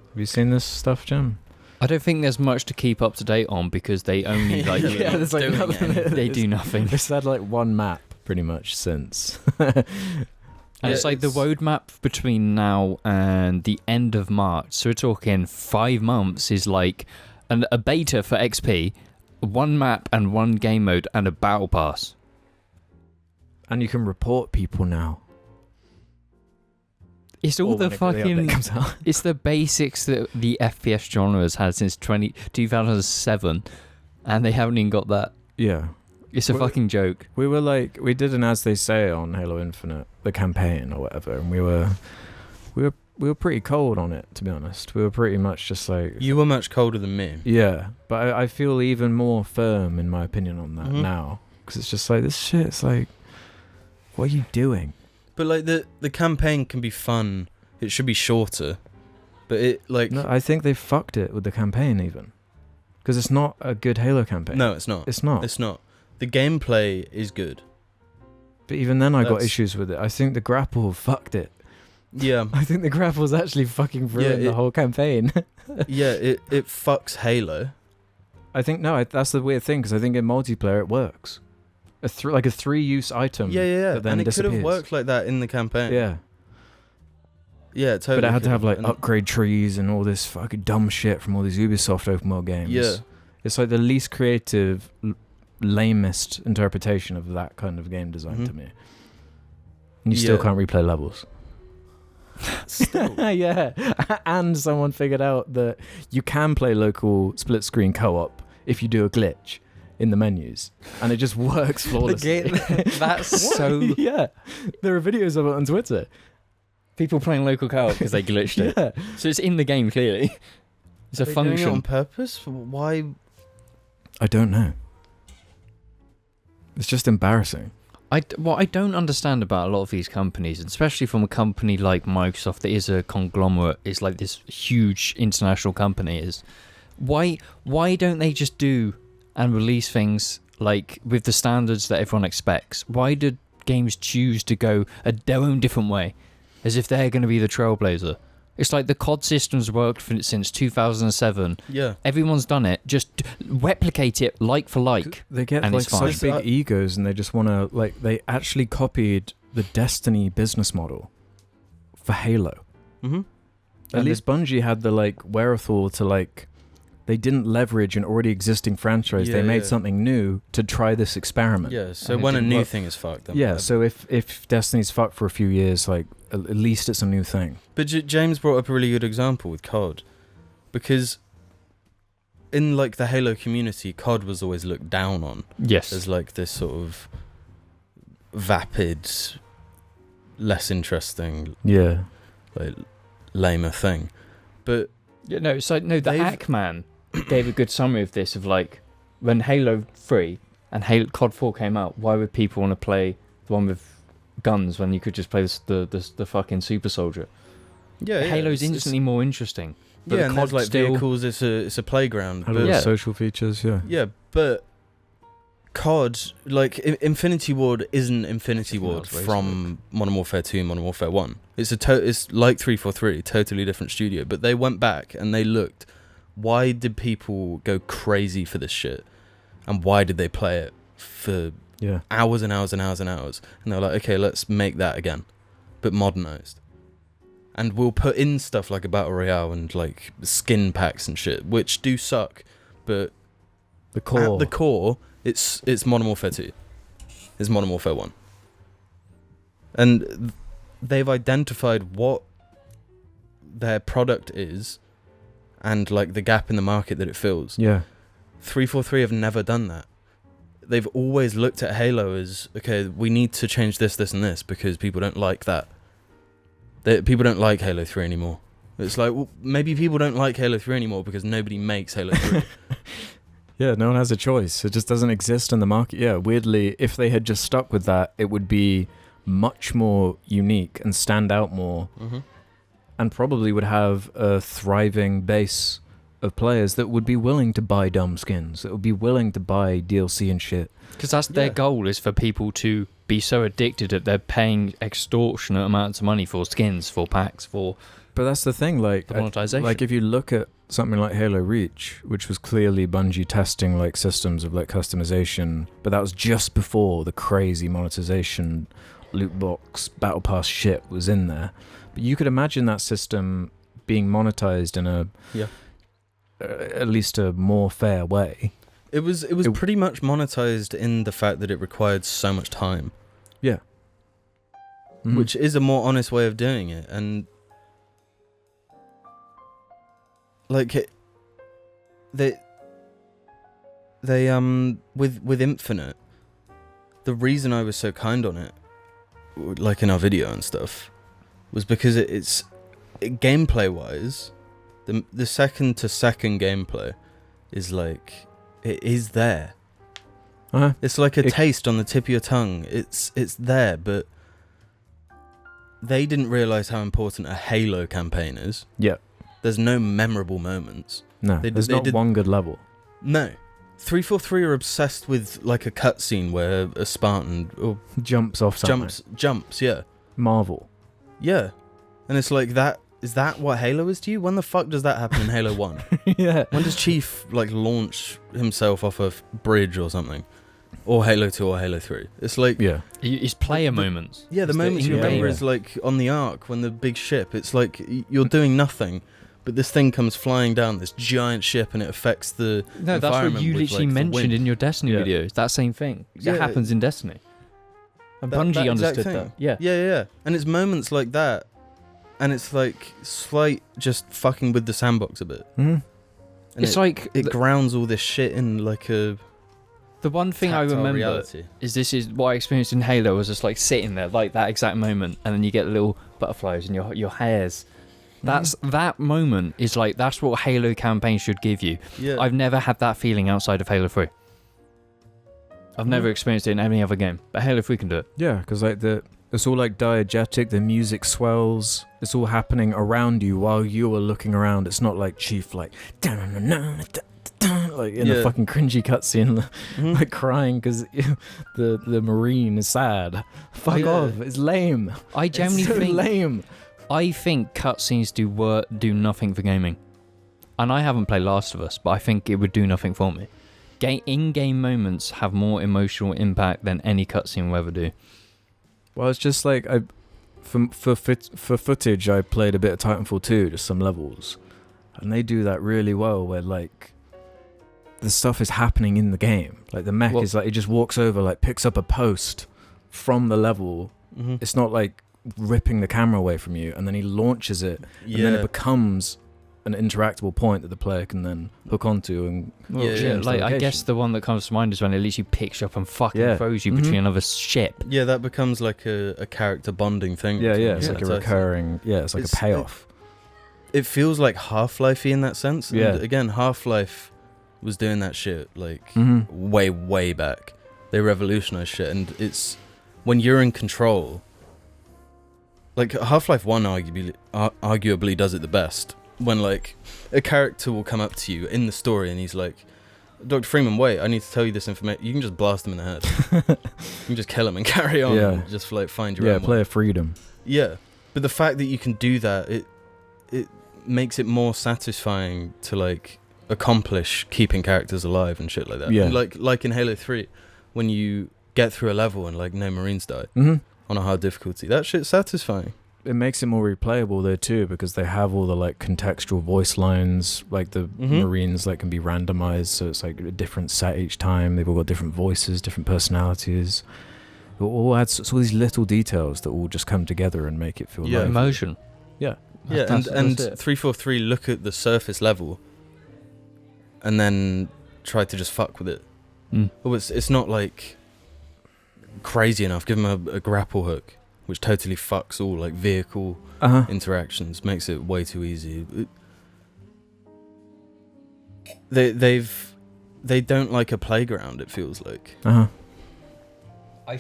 Have you seen this stuff, Jim? I don't think there's much to keep up to date on, because they only like, there's like nothing. They do nothing. It's had like one map pretty much since. And it's like the roadmap between now and the end of March. So we're talking 5 months is like a beta for XP, 1 map and 1 game mode and a battle pass. And you can report people now. It's all Or the when the fucking. update comes out. It's the basics that the FPS genre has had since 2007, and they haven't even got that. Yeah. It's a Well, fucking joke. We were like, we did an As They Say on Halo Infinite, the campaign or whatever, and we were pretty cold on it, to be honest. We were pretty much just like... You were much colder than me. Yeah, but I feel even more firm in my opinion on that now. Because it's just like, this shit, it's like, what are you doing? But like the campaign can be fun. It should be shorter. But it like... No, I think they fucked it with the campaign even. Because it's not a good Halo campaign. No, it's not. It's not. It's not. The gameplay is good. But even then I got That's- issues with it. I think the grapple fucked it. Yeah. I think the grapple's actually fucking ruined the whole campaign. Yeah, it fucks Halo. I think, no, that's the weird thing, because I think in multiplayer it works. Like a 3-use item. Yeah. That then And it could have disappears. worked like that in the campaign. Yeah. Yeah, totally. But it had to could have like and- upgrade trees and all this fucking dumb shit from all these Ubisoft open world games. Yeah. It's like the least creative, lamest interpretation of that kind of game design to me. And you still Yeah. can't replay levels. Still. Yeah. And someone figured out that you can play local split screen co-op if you do a glitch in the menus. And it just works flawlessly. That's so. Yeah. There are videos of it on Twitter. People playing local co-op because they glitched it. Yeah. So it's in the game clearly. It's a Are they doing it function. on purpose? Why? I don't know. It's just embarrassing. What I don't understand about a lot of these companies, and especially from a company like Microsoft that is a conglomerate, is like this huge international company, is why don't they just do and release things like with the standards that everyone expects? Why do games choose to go their own different way, as if they're going to be the trailblazer? It's like the COD system's worked since 2007. Yeah. Everyone's done it. Just replicate it like for like. They get And like it's fine. such big egos, and they just want to they actually copied the Destiny business model for Halo. Mm-hmm. At least Bungie had the wherewithal to they didn't leverage an already existing franchise. Yeah, they made yeah. something new to try this experiment. Yeah. So And it when a didn't new work. thing is fucked, then Yeah, whatever. so if Destiny's fucked for a few years, at least it's a new thing. But James brought up a really good example with COD, because in the Halo community, COD was always looked down on Yes. as this sort of vapid, less interesting, Yeah. lamer thing. But Yeah, no, it's like, no, the They've- Hackman gave a good summary of this, of when Halo 3 and COD 4 came out, why would people want to play the one with guns when you could just play the fucking super soldier? yeah, Halo's instantly more interesting. But yeah, and COD there's still- vehicles. It's a playground. Had But all the Yeah. social features, yeah. yeah, but COD, Infinity Ward isn't Infinity Everything Ward else ways from Modern Warfare 2 and Modern Warfare 1. It's like 343, totally different studio. But they went back and they looked, why did people go crazy for this shit? And why did they play it for Yeah. hours and hours and hours and hours? And they were like, okay, let's make that again, but modernized. And we'll put in stuff like a Battle Royale and skin packs and shit, which do suck, but The core. at the core, it's Modern Warfare 2. It's Modern Warfare 1. And they've identified what their product is and the gap in the market that it fills. Yeah. 343 have never done that. They've always looked at Halo as, okay, we need to change this, this, and this because people don't like that. People don't like Halo 3 anymore. It's well, maybe people don't like Halo 3 anymore because nobody makes Halo 3. Yeah, no one has a choice. It just doesn't exist in the market. Yeah, weirdly, if they had just stuck with that, it would be much more unique and stand out more, Mm-hmm. and probably would have a thriving base of players that would be willing to buy dumb skins, that would be willing to buy DLC and shit. Because that's their Yeah. goal, is for people to be so addicted that they're paying extortionate amounts of money for skins, for packs, for But that's the thing, the monetization. if you look at something like Halo Reach, which was clearly Bungie testing systems of customization, but that was just before the crazy monetization, loot box, battle pass shit was in there. But you could imagine that system being monetized in at least a more fair way. It was pretty much monetized in the fact that it required so much time. Yeah. which is a more honest way of doing it. And like they with Infinite, the reason I was so kind on it, like in our video and stuff, was because it's gameplay wise, the second to second gameplay is like, it is there. It's like a taste on the tip of your tongue. It's there, but they didn't realize how important a Halo campaign is. Yeah. There's no memorable moments. No, there's not one good level. No. 343 are obsessed with like a cutscene where a Spartan jumps off something. Jumps, yeah. Marvel. Yeah. And it's like, that is that what Halo is to you? When the fuck does that happen in Halo 1? Yeah. When does Chief like launch himself off a bridge or something? Or Halo 2 or Halo 3. It's like, yeah, it's player moments. Yeah, the moments you remember is like on the Ark when the big ship. It's like you're doing nothing, but this thing comes flying down, this giant ship, and it affects the environment. That's what you literally mentioned in your Destiny videos. That same thing. It happens in Destiny. And Bungie understood that. Yeah. And it's moments like that, and it's like slight just fucking with the sandbox a bit. Mm-hmm. And it's like it grounds all this shit in like a. The one thing I remember is what I experienced in Halo was just like sitting there, like that exact moment, and then you get little butterflies in your hairs. That moment is like, that's what Halo campaign should give you. Yeah. I've never had that feeling outside of Halo 3. I've never experienced it in any other game, but Halo 3 can do it. Yeah, because like it's all like diegetic, the music swells, it's all happening around you while you are looking around. It's not like Chief like like in a fucking cringy cutscene, like crying because the Marine is sad. Fuck off! It's lame. I genuinely think lame. I think cutscenes do nothing for gaming, and I haven't played Last of Us, but I think it would do nothing for me. In-game moments have more emotional impact than any cutscene will ever do. Well, it's just like for footage, I played a bit of Titanfall 2, just some levels, and they do that really well, where like the stuff is happening in the game. Like the mech is like, it just walks over, like picks up a post from the level. Mm-hmm. It's not like ripping the camera away from you, and then he launches it, and then it becomes an interactable point that the player can then hook onto and like I guess the one that comes to mind is when at least you picks you up and fucking throws you between another ship. Yeah, that becomes like a character bonding thing. Yeah, it's like a recurring. Yeah, it's like a payoff. It feels like Half-Life-y in that sense. Yeah. And again, Half-Life was doing that shit like way back. They revolutionized shit, and it's when you're in control. Like Half-Life 1 arguably does it the best. When like a character will come up to you in the story and he's like, Dr. Freeman, wait, I need to tell you this information. You can just blast him in the head. You can just kill him and carry on. And just like find your own way. Player freedom. Yeah, but the fact that you can do that, it makes it more satisfying to like accomplish keeping characters alive and shit like that. Yeah. And like in Halo 3, when you get through a level and like no Marines die on a hard difficulty, that shit's satisfying. It makes it more replayable though too, because they have all the like contextual voice lines, like the Marines like can be randomized, so it's like a different set each time. They've all got different voices, different personalities. It all adds all these little details that all just come together and make it feel like emotion. Yeah, and 343 look at the surface level and then try to just fuck with it. Oh, it's not like crazy enough. Give them a grapple hook, which totally fucks all like vehicle interactions, makes it way too easy. They don't like a playground, it feels like. I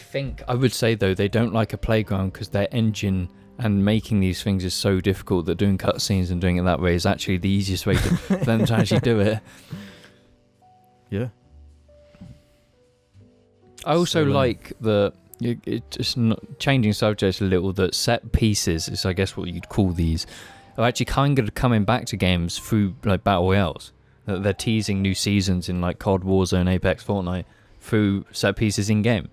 would say though, they don't like a playground because their engine and making these things is so difficult that doing cutscenes and doing it that way is actually the easiest way for them to actually do it. Yeah. I also like the just not changing subjects a little, that set pieces is I guess what you'd call these are actually kind of coming back to games through like battle royales. They're teasing new seasons in like COD, Warzone, Apex, Fortnite through set pieces in game.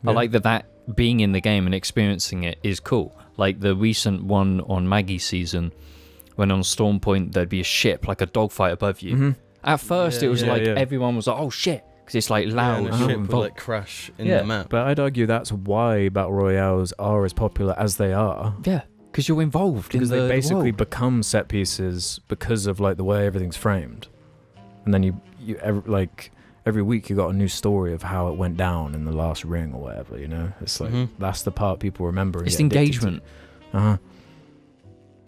I like that being in the game and experiencing it is cool. Like the recent one on Maggie's season, when on Storm Point there'd be a ship like a dogfight above you. At first it was everyone was like, oh shit, because it's like loud and and a ship will involved. like crash in Yeah, the map. But I'd argue that's why battle royales are as popular as they are. Yeah, because you're involved Because in they the basically world. become set pieces because of like the way everything's framed, and then every week you got a new story of how it went down in the last ring or whatever. You know, it's like that's the part people remember. And It's get addicted engagement. to.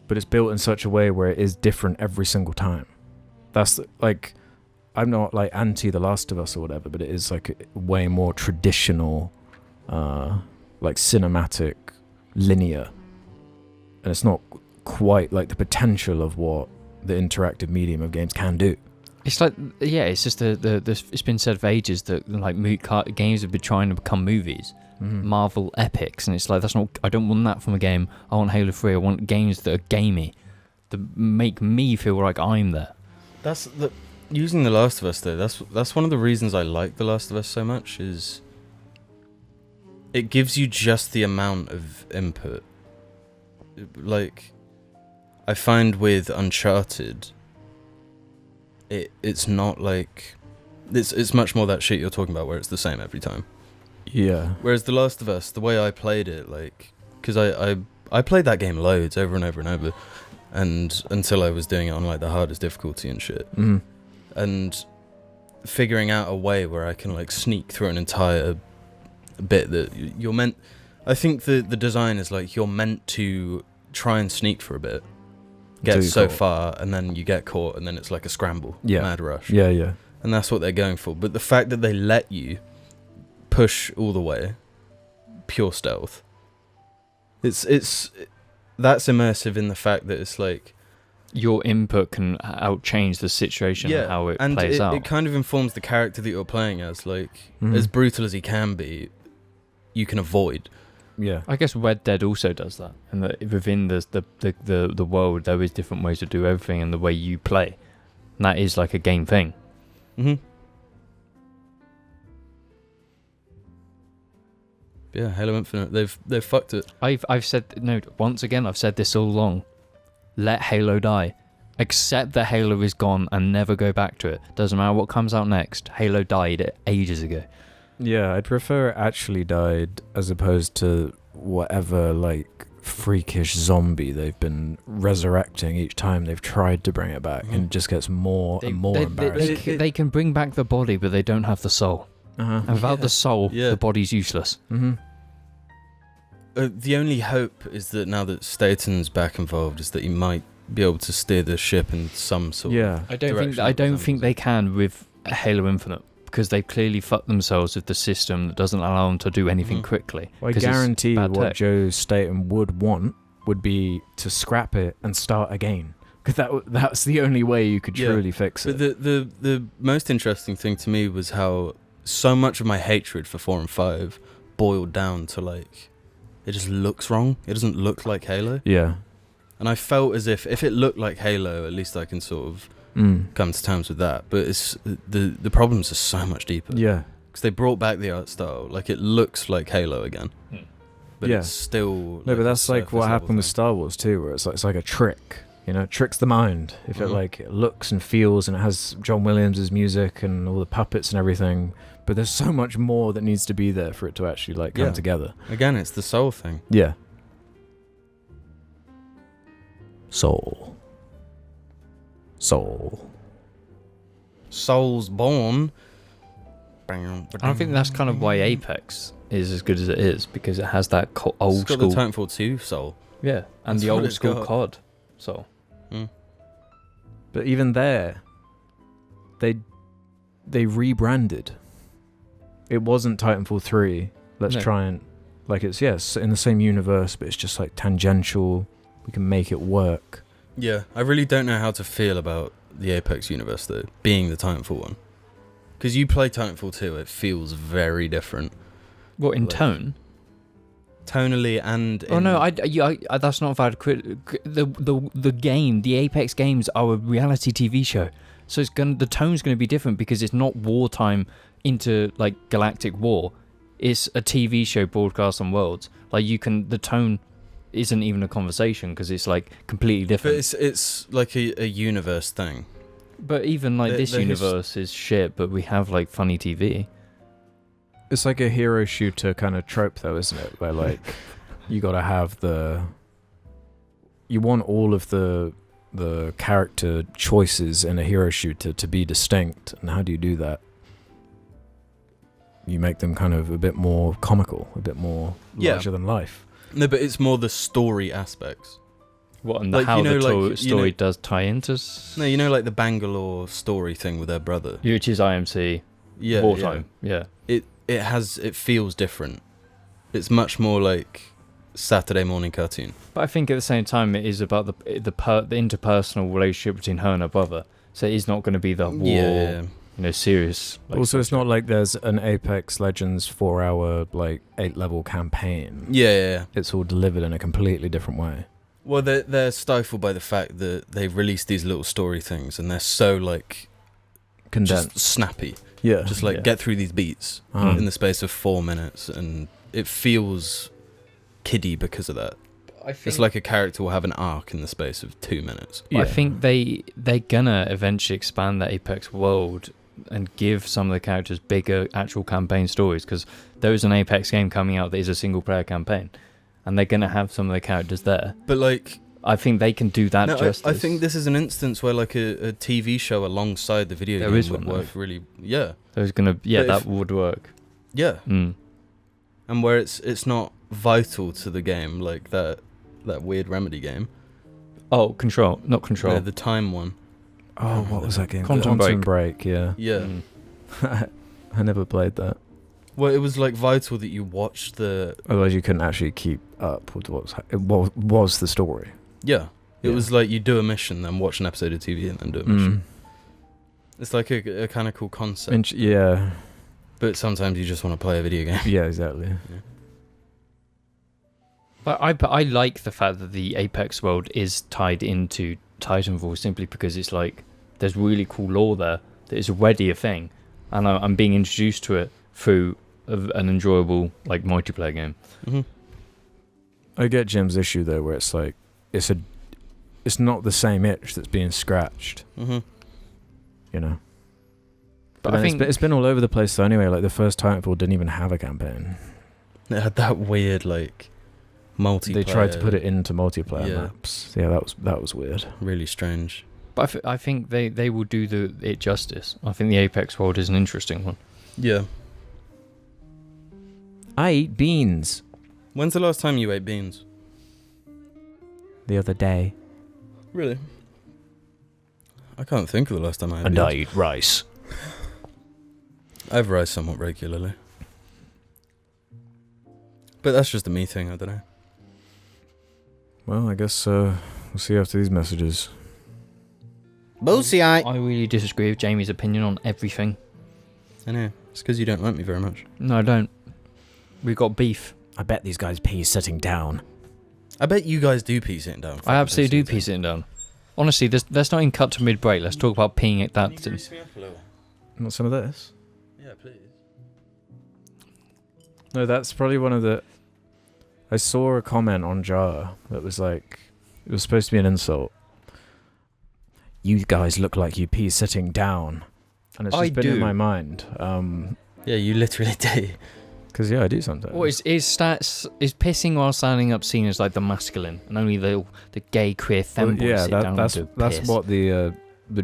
But it's built in such a way where it is different every single time. That's like, I'm not like anti The Last of Us or whatever, but it is like way more traditional, like cinematic, linear, and it's not quite like the potential of what the interactive medium of games can do. It's like, yeah, it's just the it's been said for ages that like games have been trying to become movies, Marvel epics, and it's like, that's not, I don't want that from a game. I want Halo 3. I want games that are gamey, that make me feel like I'm there. Using The Last of Us though, that's one of the reasons I like The Last of Us so much, is it gives you just the amount of input. Like, I find with Uncharted, it's not like, it's much more that shit you're talking about where it's the same every time. Yeah. Whereas The Last of Us, the way I played it, like, because I played that game loads over and over and over, and until I was doing it on like the hardest difficulty and shit, and figuring out a way where I can like sneak through an entire bit that you're meant. I think the design is like, you're meant to try and sneak for a bit, get so far, and then you get caught, and then it's like a scramble, mad rush. Yeah. And that's what they're going for. But the fact that they let you push all the way, pure stealth, it's that's immersive in the fact that it's like, Your input can outchange the situation and how it plays out. It kind of informs the character that you're playing as. Like, as brutal as he can be, you can avoid. Yeah. I guess Red Dead also does that, and that within the world there is different ways to do everything, and the way you play, and that is like a game thing. Yeah, Halo Infinite, they've fucked it. I've said, no, once again, I've said this all along. Let Halo die. Accept that Halo is gone and never go back to it. Doesn't matter what comes out next. Halo died ages ago. Yeah, I'd prefer it actually died as opposed to whatever like freakish zombie they've been resurrecting each time they've tried to bring it back, and it just gets more and more embarrassing. They can bring back the body, but they don't have the soul. And without the soul, the body's useless. The only hope is that now that Staten's back involved, is that he might be able to steer the ship in some sort of direction. I don't think they can with Halo Infinite, because they've clearly fucked themselves with the system that doesn't allow them to do anything quickly. Well, I guarantee what Joe Staten would want would be to scrap it and start again, because that's the only way you could truly fix it. But the most interesting thing to me was how so much of my hatred for 4 and 5 boiled down to like, it just looks wrong. It doesn't look like Halo. Yeah. And I felt as if it looked like Halo, at least I can sort of come to terms with that. But it's the problems are so much deeper. Yeah. Because they brought back the art style. Like, it looks like Halo again. But it's still... No, but that's like what happened with Star Wars too, where it's like a trick. You know, it tricks the mind. If it like it looks and feels, and it has John Williams' music and all the puppets and everything, but there's so much more that needs to be there for it to actually like come together. Again, it's the soul thing. Yeah. Soul. Soul's born. I don't think that's kind of why Apex is as good as it is, because it has that old it's got school. the Titanfall 2 soul. Yeah, and That's the what old it's school got. COD soul. But even there, they rebranded. It wasn't Titanfall 3. Let's try and like it's in the same universe, but it's just like tangential. We can make it work. Yeah, I really don't know how to feel about the Apex universe though, being the Titanfall one. Because you play Titanfall 2, it feels very different. What, in tone? Tonally and in... Oh no, I that's not valid. The game, the Apex games are a reality TV show, so the tone's going to be different, because it's not wartime into like galactic war. It's a TV show broadcast on Worlds. Like the tone isn't even a conversation, because it's like completely different. But it's like a universe thing. But even like this universe is shit, but we have like funny TV. It's like a hero shooter kind of trope, though, isn't it? Where like you got to have you want all of the character choices in a hero shooter to be distinct, and how do you do that? You make them kind of a bit more comical, a bit more larger than life. No, but it's more the story aspects. What, and Like, how you know, the like, story does tie into... No, you know, like the Bangalore story thing with her brother. Which is IMC. Yeah, Wartime, yeah. It feels different. It's much more like Saturday morning cartoon. But I think at the same time it is about the interpersonal relationship between her and her brother. So it is not going to be the war, serious. Like, also, it's not like there's an Apex Legends 4-hour, like 8-level campaign. Yeah. It's all delivered in a completely different way. Well, they're stifled by the fact that they've released these little story things, and they're so like condensed, just snappy. Yeah, just like get through these beats in the space of 4 minutes, and it feels kiddie because of that. It's like a character will have an arc in the space of 2 minutes. Yeah. I think they're gonna eventually expand the Apex world and give some of the characters bigger actual campaign stories, because there is an Apex game coming out that is a single player campaign, and they're gonna have some of the characters there. But like, I think they can do that justice. I think this is an instance where like a TV show alongside the video game would work really. Yeah, there's gonna that would work. Yeah, and where it's not vital to the game, like that weird Remedy game. Oh, not Control. Yeah, the time one. Oh, what was that game? Quantum Break. Yeah. I never played that. Well, it was like vital that you watched the. Otherwise, you couldn't actually keep up with what was the story. Yeah, it was like you do a mission, then watch an episode of TV, and then do a mission. It's like a kind of cool concept. Yeah. But sometimes you just want to play a video game. Yeah, exactly. Yeah. But I like the fact that the Apex world is tied into Titanfall, simply because it's like there's really cool lore there that is already a thing, and I'm being introduced to it through an enjoyable like multiplayer game. Mm-hmm. I get Jim's issue though, where it's like it's not the same itch that's being scratched. Mm-hmm. You know. But I think it's been all over the place though. Anyway, like the first Titanfall didn't even have a campaign. It had that weird like multiplayer. They tried to put it into multiplayer maps. Yeah, that was weird. Really strange. But I think they will do it justice. I think the Apex world is an interesting one. Yeah. I eat beans. When's the last time you ate beans? The other day. Really? I can't think of the last time I ate beans. And I eat rice. I have rice somewhat regularly. But that's just a me thing, I don't know. Well, I guess we'll see after these messages. Bullseye. I really disagree with Jamie's opinion on everything. I know. It's because you don't like me very much. No, I don't. We've got beef. I bet these guys pee sitting down. I bet you guys do pee sitting down. I absolutely do pee sitting down. Honestly, let's not even cut to mid-break. Let's talk about peeing at that. Can you grease me up a little? Want some of this? Yeah, please. No, that's probably one of the... I saw a comment on Jar that was like... It was supposed to be an insult. You guys look like you pee sitting down. And it's just been in my mind. Yeah, you literally do. Because, yeah, I do sometimes. Well, is pissing while standing up seen as like the masculine, and only the gay queer femboys sit down and do that's piss? what the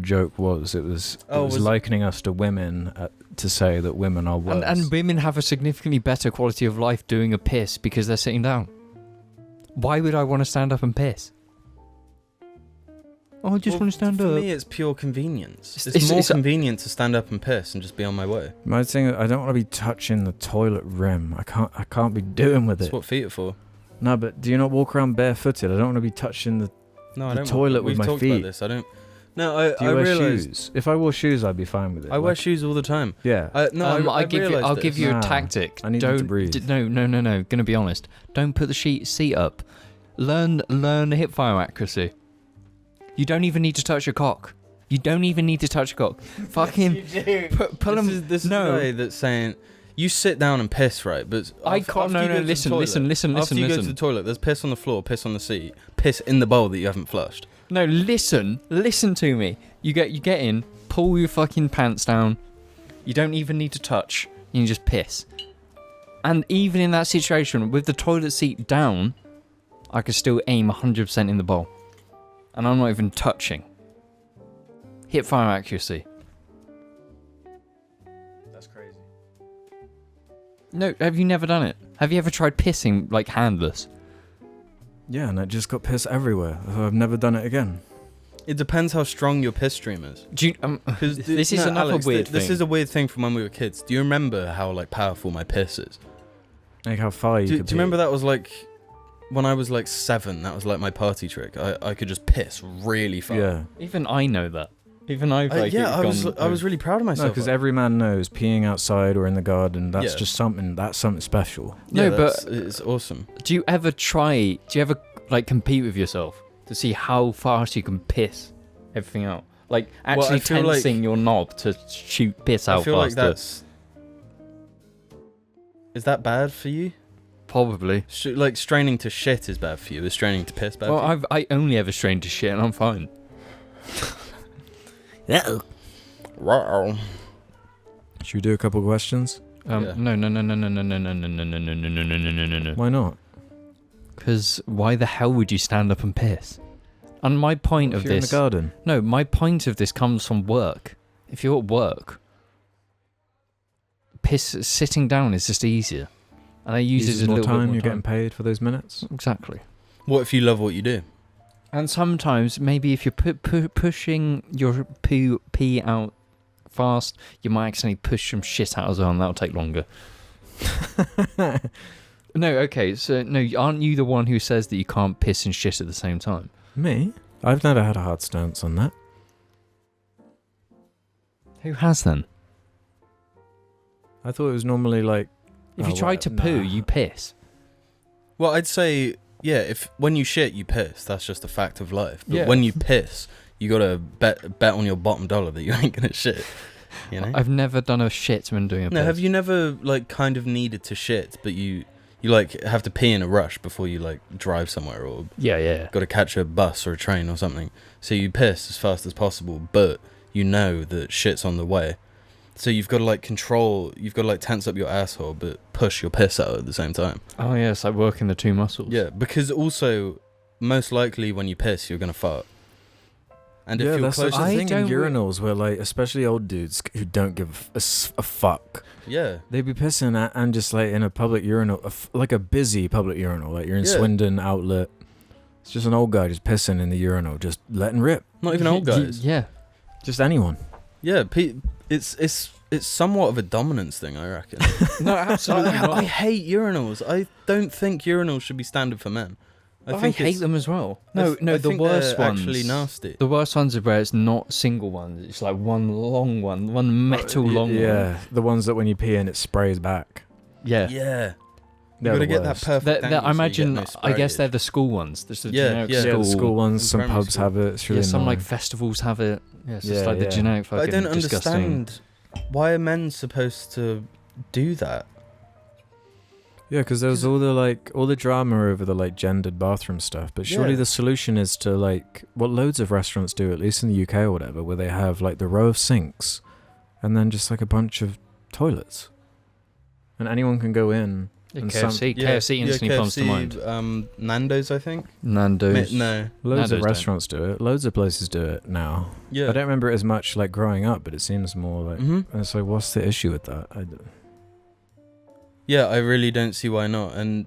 joke was. It was likening us to women to say that women are worse. And women have a significantly better quality of life doing a piss because they're sitting down. Why would I want to stand up and piss? Oh, I just want to stand up. For me, it's pure convenience. It's more convenient to stand up and piss and just be on my way. My thing, I don't want to be touching the toilet rim. I can't be doing with it. That's what feet are for. No, but do you not walk around barefooted? I don't want to be touching the toilet with my feet. We've talked about this. I don't. No, I wear realize shoes? If I wore shoes, I'd be fine with it. I wear shoes all the time. Yeah. I'll give you a tactic. I need you to breathe. No. Gonna be honest. Don't put the seat up. Learn the hip fire accuracy. You don't even need to touch your cock. Fucking pull him. This is the guy that's saying you sit down and piss, right? But I can't. No. Listen. After you go to the toilet, there's piss on the floor, piss on the seat, piss in the bowl that you haven't flushed. No, listen to me. You get in, pull your fucking pants down. You don't even need to touch. You can just piss. And even in that situation, with the toilet seat down, I could still aim 100% in the bowl. And I'm not even touching. Hip fire accuracy. That's crazy. No, have you never done it? Have you ever tried pissing, like, handless? Yeah, and I just got piss everywhere. So I've never done it again. It depends how strong your piss stream is. Do you, this is another Alex, weird thing. This is a weird thing from when we were kids. Do you remember how like powerful my piss is? Like how far you Do could you remember that was like when I was like 7? That was like my party trick. I could just piss really far. Yeah. Even I know that. Even I've like I was really proud of myself. No, because every man knows peeing outside or in the garden, that's just something special. Yeah, no, but it's awesome. do you ever like compete with yourself to see how fast you can piss everything out? Like actually tensing your knob to shoot piss out I feel faster. like that's... Is that bad for you? Probably. Like straining to shit is bad for you. Is straining to piss bad for you? Well, I only ever strained to shit and I'm fine. Wow. Should we do a couple questions? No. Why not? Because why the hell would you stand up and piss? And my point of If you're this... in the garden. No, my point of this comes from work. If you're at work, sitting down is just easier. And I use it a more little time. bit more You're time. getting paid for those minutes. Exactly. What if you love what you do? And sometimes, maybe if you're pushing your pee out fast, you might accidentally push some shit out as well, and that'll take longer. No, okay, so no, aren't you the one who says that you can't piss and shit at the same time? Me? I've never had a hard stance on that. Who has then? I thought it was normally like... If you try to poo, you piss. Well, I'd say, yeah, if when you shit, you piss. That's just a fact of life. But Yeah. when you piss, you gotta bet on your bottom dollar that you ain't gonna shit. You know? I've never done a shit when doing a No, piss. have you never like kind of needed to shit, but you like have to pee in a rush before you like drive somewhere or Yeah. got to catch a bus or a train or something. So you piss as fast as possible, but you know that shit's on the way. So you've got to like tense up your asshole, but push your piss out at the same time. Oh yeah, it's like working the two muscles. Yeah, because also most likely when you piss, you're gonna fart. And if yeah, you're that's close, such a I thing in don't urinals where, like, especially old dudes who don't give a fuck. yeah, They'd be pissing at and just like in a public urinal, like a busy public urinal, like you're in Yeah. Swindon outlet. It's just an old guy just pissing in the urinal, just letting rip. not even old guys. Yeah. Just anyone. Yeah, it's somewhat of a dominance thing, I reckon. No, absolutely I not. hate urinals. I don't think urinals should be standard for men. I hate them as well. I No, the think worst they're ones. actually nasty. The worst ones are where it's not single ones. It's like one long one, one metal long one. Yeah, the ones that when you pee in, it sprays back. Yeah. Yeah, you They're gotta the get that worst. perfect. I angle so you imagine. get no I guess sprayage. they're the school ones. There's the Yeah, generic yeah. Yeah, school. the school ones, some primary pubs school. have it. It's really Yeah, some annoying. like festivals have it. Yeah, it's just Yeah, like the yeah. generic But fucking I don't disgusting. understand why are men supposed to do that. Yeah, because there was all the drama over the like gendered bathroom stuff. But surely Yeah. the solution is to like what loads of restaurants do, at least in the UK or whatever, where they have like the row of sinks, and then just like a bunch of toilets, and anyone can go in. Yeah, And KFC, Yeah, KFC instantly comes to mind. Nando's, I think. Nando's. No. Loads of Nando's restaurants do it. Loads of places do it now. Yeah. I don't remember it as much like growing up, but it seems more like. hmm And it's like, what's the issue with that? Yeah, I really don't see why not. And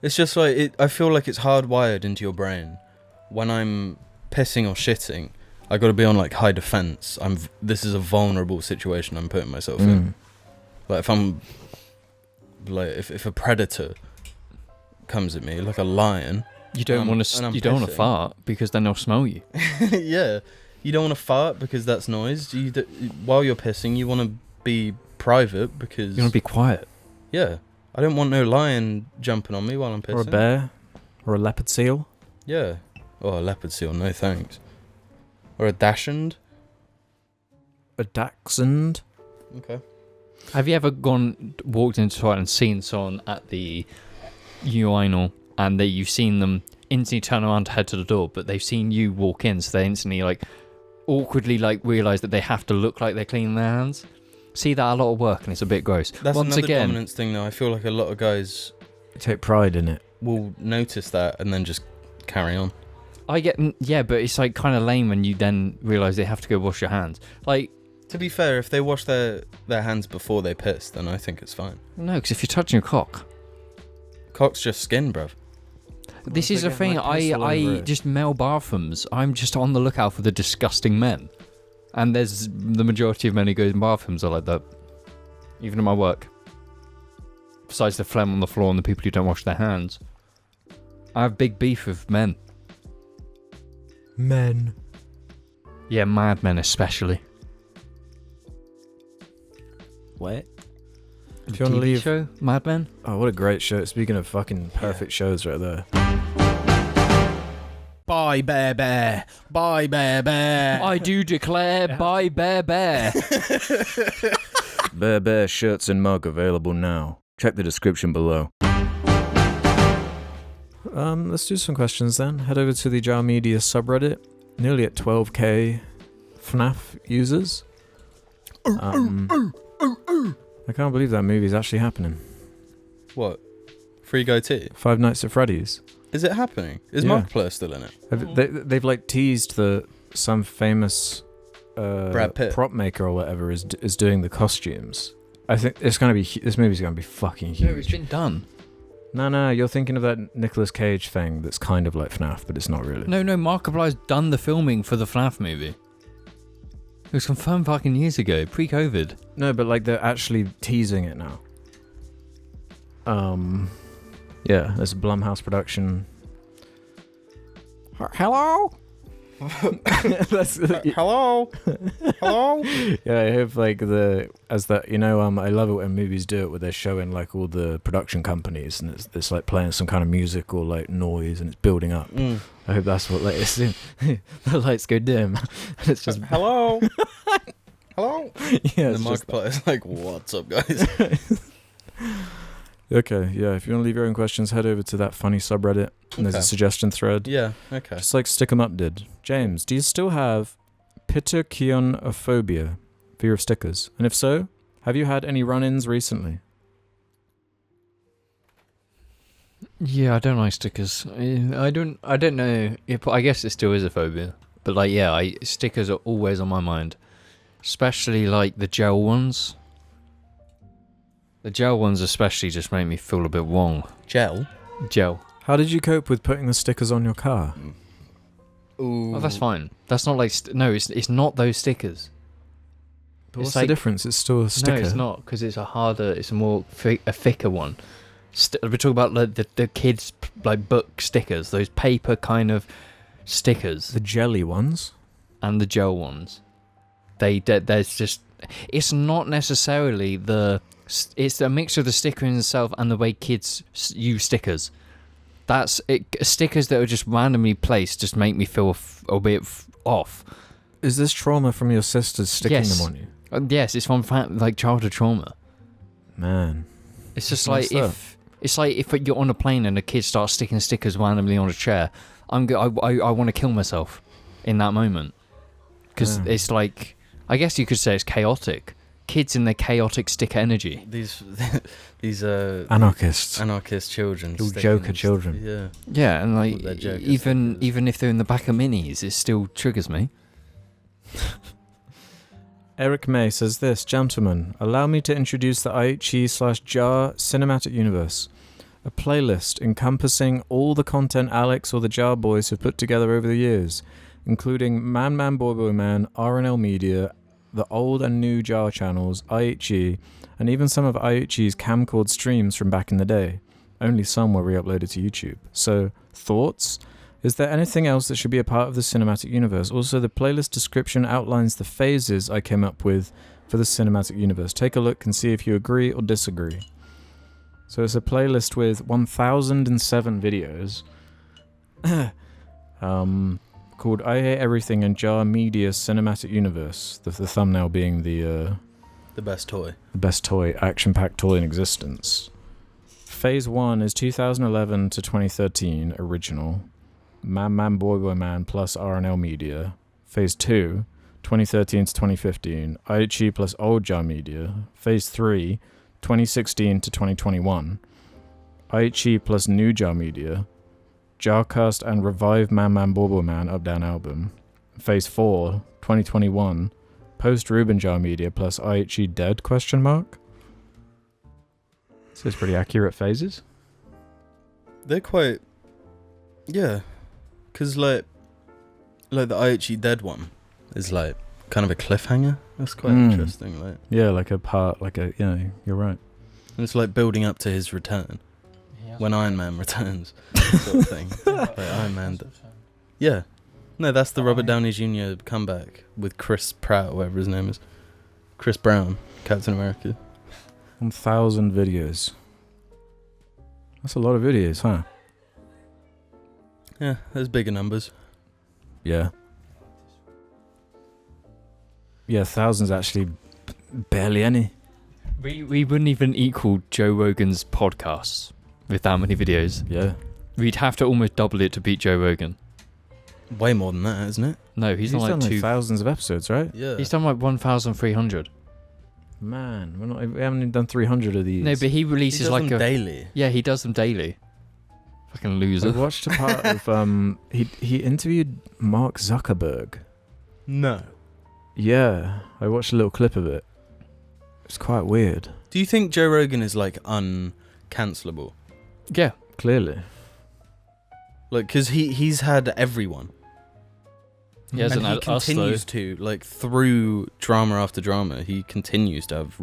it's just like I feel like it's hardwired into your brain. When I'm pissing or shitting, I got to be on like high defense. This is a vulnerable situation I'm putting myself in. Like if I'm like if a predator comes at me like a lion, You don't want to. and I'm You don't want to pissing. fart because then they'll smell you. yeah, you don't want to fart because that's noise. While you're pissing, you want to be private because You want to be quiet. yeah. I don't want no lion jumping on me while I'm pissing. Or a bear, or a leopard seal. Yeah. Oh, a leopard seal, no thanks. Or a dachshund. A dachshund. Okay. Have you ever walked into a toilet and seen someone at the urinal and that you've seen them instantly turn around to head to the door, but they've seen you walk in, so they instantly like awkwardly like realise that they have to look like they're cleaning their hands. See that a lot of work, and it's a bit gross. That's Once another again, dominance thing, though. I feel like a lot of guys Take pride in it. will notice that and then just carry on. I get but it's like kind of lame when you then realise they have to go wash your hands. Like, To be fair, if they wash their hands before they piss, then I think it's fine. no, because if you're touching your cock, Cock's just skin, bruv. this if is they the get, thing. like, piss all over I it? just male bathrooms. I'm just on the lookout for the disgusting men, and there's the majority of men who go in bathrooms are like that. Even in my work. Besides the phlegm on the floor and the people who don't wash their hands, I have big beef with men. Men. Yeah, mad men especially. What? If you want to TV leave... show, Mad Men. Oh, what a great show. Speaking of fucking perfect shows right there. Bye, Bear Bear. Bye, Bear Bear. I do declare, bye, Bear Bear. Bear Bear shirts and mug available now. Check the description below. Let's do some questions then. Head over to the Jar Media subreddit. Nearly at 12k FNAF users. I can't believe that movie's actually happening. What? Free goatee? Five Nights at Freddy's. Is it happening? Is Yeah. Markiplier still in it? They've like teased some famous Brad Pitt. prop maker or whatever is doing the costumes. I think it's gonna be this movie's gonna be fucking huge. No, it's been done. No, you're thinking of that Nicolas Cage thing that's kind of like FNAF, but it's not really. No, Markiplier's done the filming for the FNAF movie. It was confirmed fucking years ago, pre-COVID. No, but like they're actually teasing it now. Yeah, there's a Blumhouse production. Hello? Hello? Hello? Yeah, I hope like I love it when movies do it where they're showing like all the production companies and it's like playing some kind of music or like noise and it's building up. I hope that's what like it's the lights go dim and it's just Hello? Hello? yeah. The Markiplier's like, what's up, guys? Okay, yeah. If you want to leave your own questions, head over to that funny subreddit and there's a Okay. suggestion thread. Yeah, okay. Just like Stick 'em Up did. James, do you still have Pittakionophobia, fear of stickers? And if so, have you had any run-ins recently? Yeah, I don't like stickers. I don't know. I guess it still is a phobia. But like, yeah, stickers are always on my mind. Especially like the gel ones. The gel ones especially just make me feel a bit wrong. Gel? Gel. How did you cope with putting the stickers on your car? Ooh. Oh, that's fine. That's not like... no, it's not those stickers. But It's what's like- the difference? It's still a sticker. No, it's not, because it's it's a more a thicker one. We're talking about like the kids like book stickers, those paper kind of stickers, The jelly ones? and the gel ones. There's just, it's not necessarily it's a mixture of the sticker in itself and the way kids use stickers. That's it. Stickers that are just randomly placed just make me feel a bit off. Is this trauma from your sisters sticking Yes. them on you? Yes, it's from like childhood trauma. Man. It's just That's like messed if you're on a plane and a kid starts sticking stickers randomly on a chair, I want to kill myself in that moment, because Yeah. it's like, I guess you could say it's chaotic. Kids in their chaotic stick energy. These Anarchists. anarchist children. Little sticking Joker st- children. Yeah. Yeah, and like They're Joker even stickers. if they're in the back of minis, it still triggers me. Eric May says this, gentlemen, allow me to introduce the IHE/JAR Cinematic Universe, a playlist encompassing all the content Alex or the JAR boys have put together over the years, including Man Man Boy Boy Man, RNL Media, the old and new JAR channels, IHE, and even some of IHE's camcord streams from back in the day. Only some were re-uploaded to YouTube. So, thoughts? Is there anything else that should be a part of the cinematic universe? Also, the playlist description outlines the phases I came up with for the cinematic universe. Take a look and see if you agree or disagree. So it's a playlist with 1007 videos called I Hate Everything in JAR Media Cinematic Universe. The thumbnail being the best toy. best toy, action-packed toy in existence. Phase 1 is 2011 to 2013 original. Man Boy Boy Man plus RNL Media. Phase 2, 2013 to 2015. Aichi plus Old Jar Media. Phase 3, 2016 to 2021. Aichi plus New Jar Media. JARCast and Revive Man Boy Boy Man Up Down album. Phase 4, 2021. Post Ruben Jar Media plus Aichi Dead ? So it's pretty accurate phases. They're quite, yeah, because like the Aichi Dead one is like kind of a cliffhanger. That's quite interesting. Like, yeah, like a part, like a, yeah, you're right. And it's like building up to his return when Iron Man returns, sort of thing. Like Iron Man. Yeah, no, that's the Robert Downey Jr. comeback with Chris Pratt, whatever his name is, Chris Brown, Captain America. 1,000 videos. That's a lot of videos, huh? Yeah, there's bigger numbers. Yeah. Yeah, 1,000's actually barely any. We wouldn't even equal Joe Rogan's podcasts with that many videos. Yeah. We'd have to almost double it to beat Joe Rogan. Way more than that, isn't it? No, he's done like thousands of episodes, right? Yeah. He's done like 1,300. Man, we haven't even done 300 of these. No, but he releases like a daily. Yeah, he does them daily. Fucking loser. I watched a part of he interviewed Mark Zuckerberg. No. Yeah, I watched a little clip of it. It's quite weird. Do you think Joe Rogan is like uncancelable? Yeah, clearly. Like, because he's had everyone. He hasn't and he had us, continues to, like, through drama after drama, he continues to have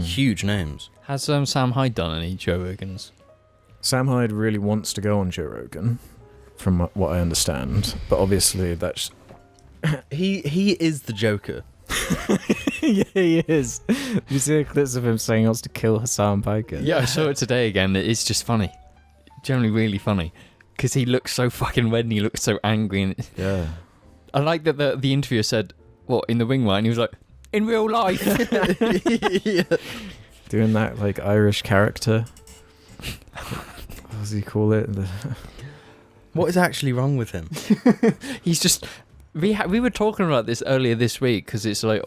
huge names. Has Sam Hyde done any Joe Rogans? Sam Hyde really wants to go on Joe Rogan, from what I understand. But obviously that's... He is the Joker. Yeah, he is. You see clips of him saying he wants to kill Hassan Piker? Yeah, I saw it today again. It's just funny. Generally really funny. Because he looks so fucking red and he looks so angry. And yeah. I like that the interviewer said, what, in the wing line? He was like, in real life. Yeah. Doing that, like, Irish character. What does he call it? What is actually wrong with him? He's just... We were talking about this earlier this week because it's like...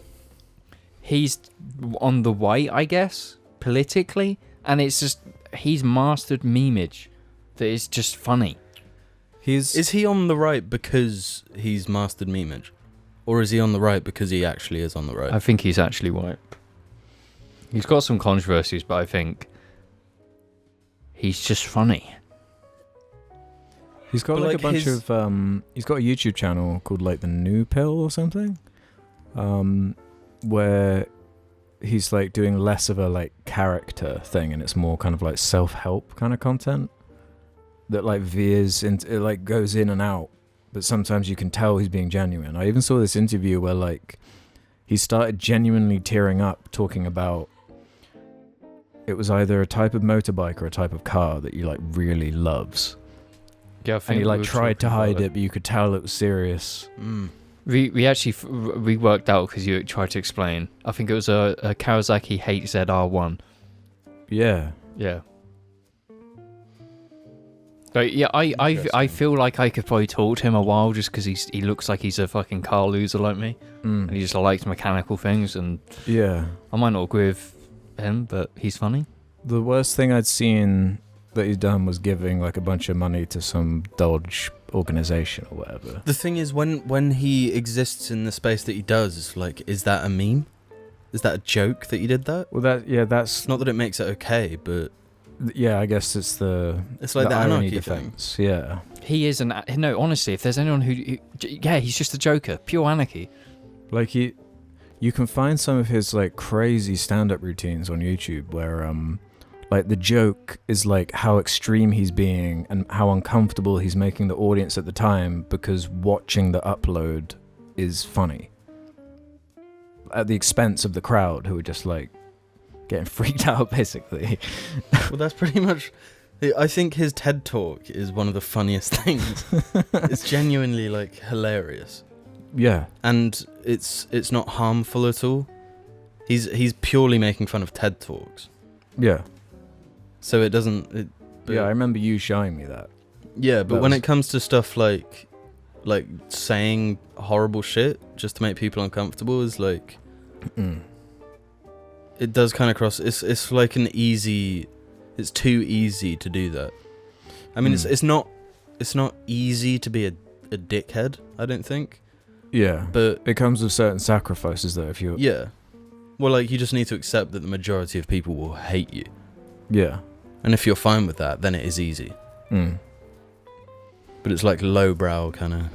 He's on the white, I guess, politically. And it's just... He's mastered memeage. That is just funny. Is he on the right because he's mastered memeage? Or is he on the right because he actually is on the right? I think he's actually white. He's got some controversies, but I think he's just funny. He's got But like like a bunch of he's got a YouTube channel called like The New Pill or something, where he's like doing less of a like character thing and it's more kind of like self-help kind of content that like veers into, it like goes in and out, but sometimes you can tell he's being genuine. I even saw this interview where like he started genuinely tearing up talking about it was either a type of motorbike or a type of car that he like really loves. Yeah, I think and he like tried to hide it, but you could tell it was serious. We actually we worked out because you tried to explain. I think it was a Kawasaki HZR1. Yeah. Yeah. Like, yeah, I feel like I could probably talk to him a while just because he looks like he's a fucking car loser like me, and he just likes mechanical things, and yeah, I might not agree with him, but he's funny. The worst thing I'd seen that he's done was giving like a bunch of money to some Dodge organization or whatever. The thing is, when he exists in the space that he does, it's like, is that a meme? Is that a joke that you did that? Well, that's not that it makes it okay, but yeah, I guess it's like the anarchy defense. thing. Yeah, he is no. Honestly, if there's anyone who he's just a joker, pure anarchy. Like you can find some of his like crazy stand-up routines on YouTube where like the joke is like how extreme he's being and how uncomfortable he's making the audience at the time because watching the upload is funny at the expense of the crowd who are just like getting freaked out basically. Well, that's pretty much... I think his TED Talk is one of the funniest things. It's genuinely like hilarious. Yeah. And it's not harmful at all. He's purely making fun of TED Talks. Yeah. So it doesn't... yeah, I remember you showing me that. Yeah, but when it comes to stuff like saying horrible shit just to make people uncomfortable is like it does kind of cross. It's like it's too easy to do that. I mean, it's not easy to be a dickhead, I don't think. Yeah, but it comes with certain sacrifices though. If you well, like, you just need to accept that the majority of people will hate you. Yeah, and if you're fine with that, then it is easy. But it's like lowbrow kind of.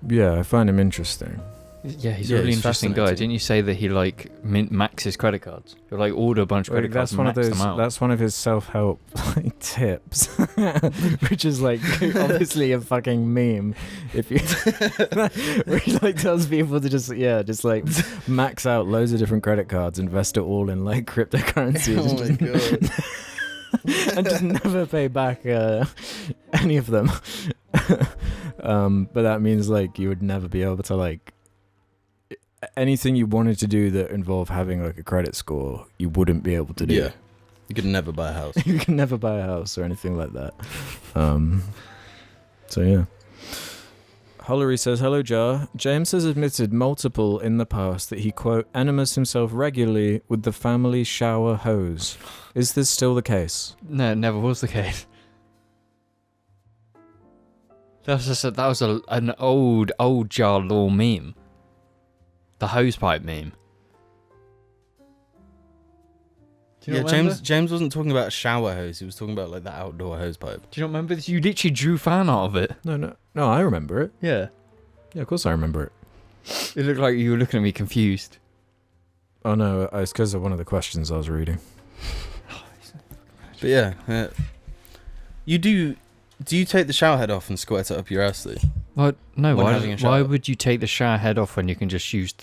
Yeah, I find him interesting. Yeah, he's a really interesting guy. Didn't you say that he like maxes credit cards? He'll like order a bunch of credit cards and max them out. That's one of his self-help tips, which is like obviously a fucking meme. If you where he like tells people to just like max out loads of different credit cards, invest it all in like cryptocurrencies. Oh my god. And just never pay back any of them. But that means like you would never be able to like anything you wanted to do that involved having like a credit score, you wouldn't be able to do. Yeah, you could never buy a house. You can never buy a house or anything like that. So yeah. Hollery says, hello Jar. James has admitted multiple in the past that he, quote, enemas himself regularly with the family shower hose. Is this still the case? No, it never was the case. That was an old Jar Law meme. The hosepipe meme. Do you not remember? James wasn't talking about a shower hose. He was talking about like the outdoor hosepipe. Do you not remember this? You literally drew fan art of it. No, I remember it. Yeah. Yeah, of course I remember it. It looked like you were looking at me confused. Oh no, it's because of one of the questions I was reading. But yeah, you do you take the shower head off and squirt it up your ass though? What? No, When why would you take the shower head off when you can just use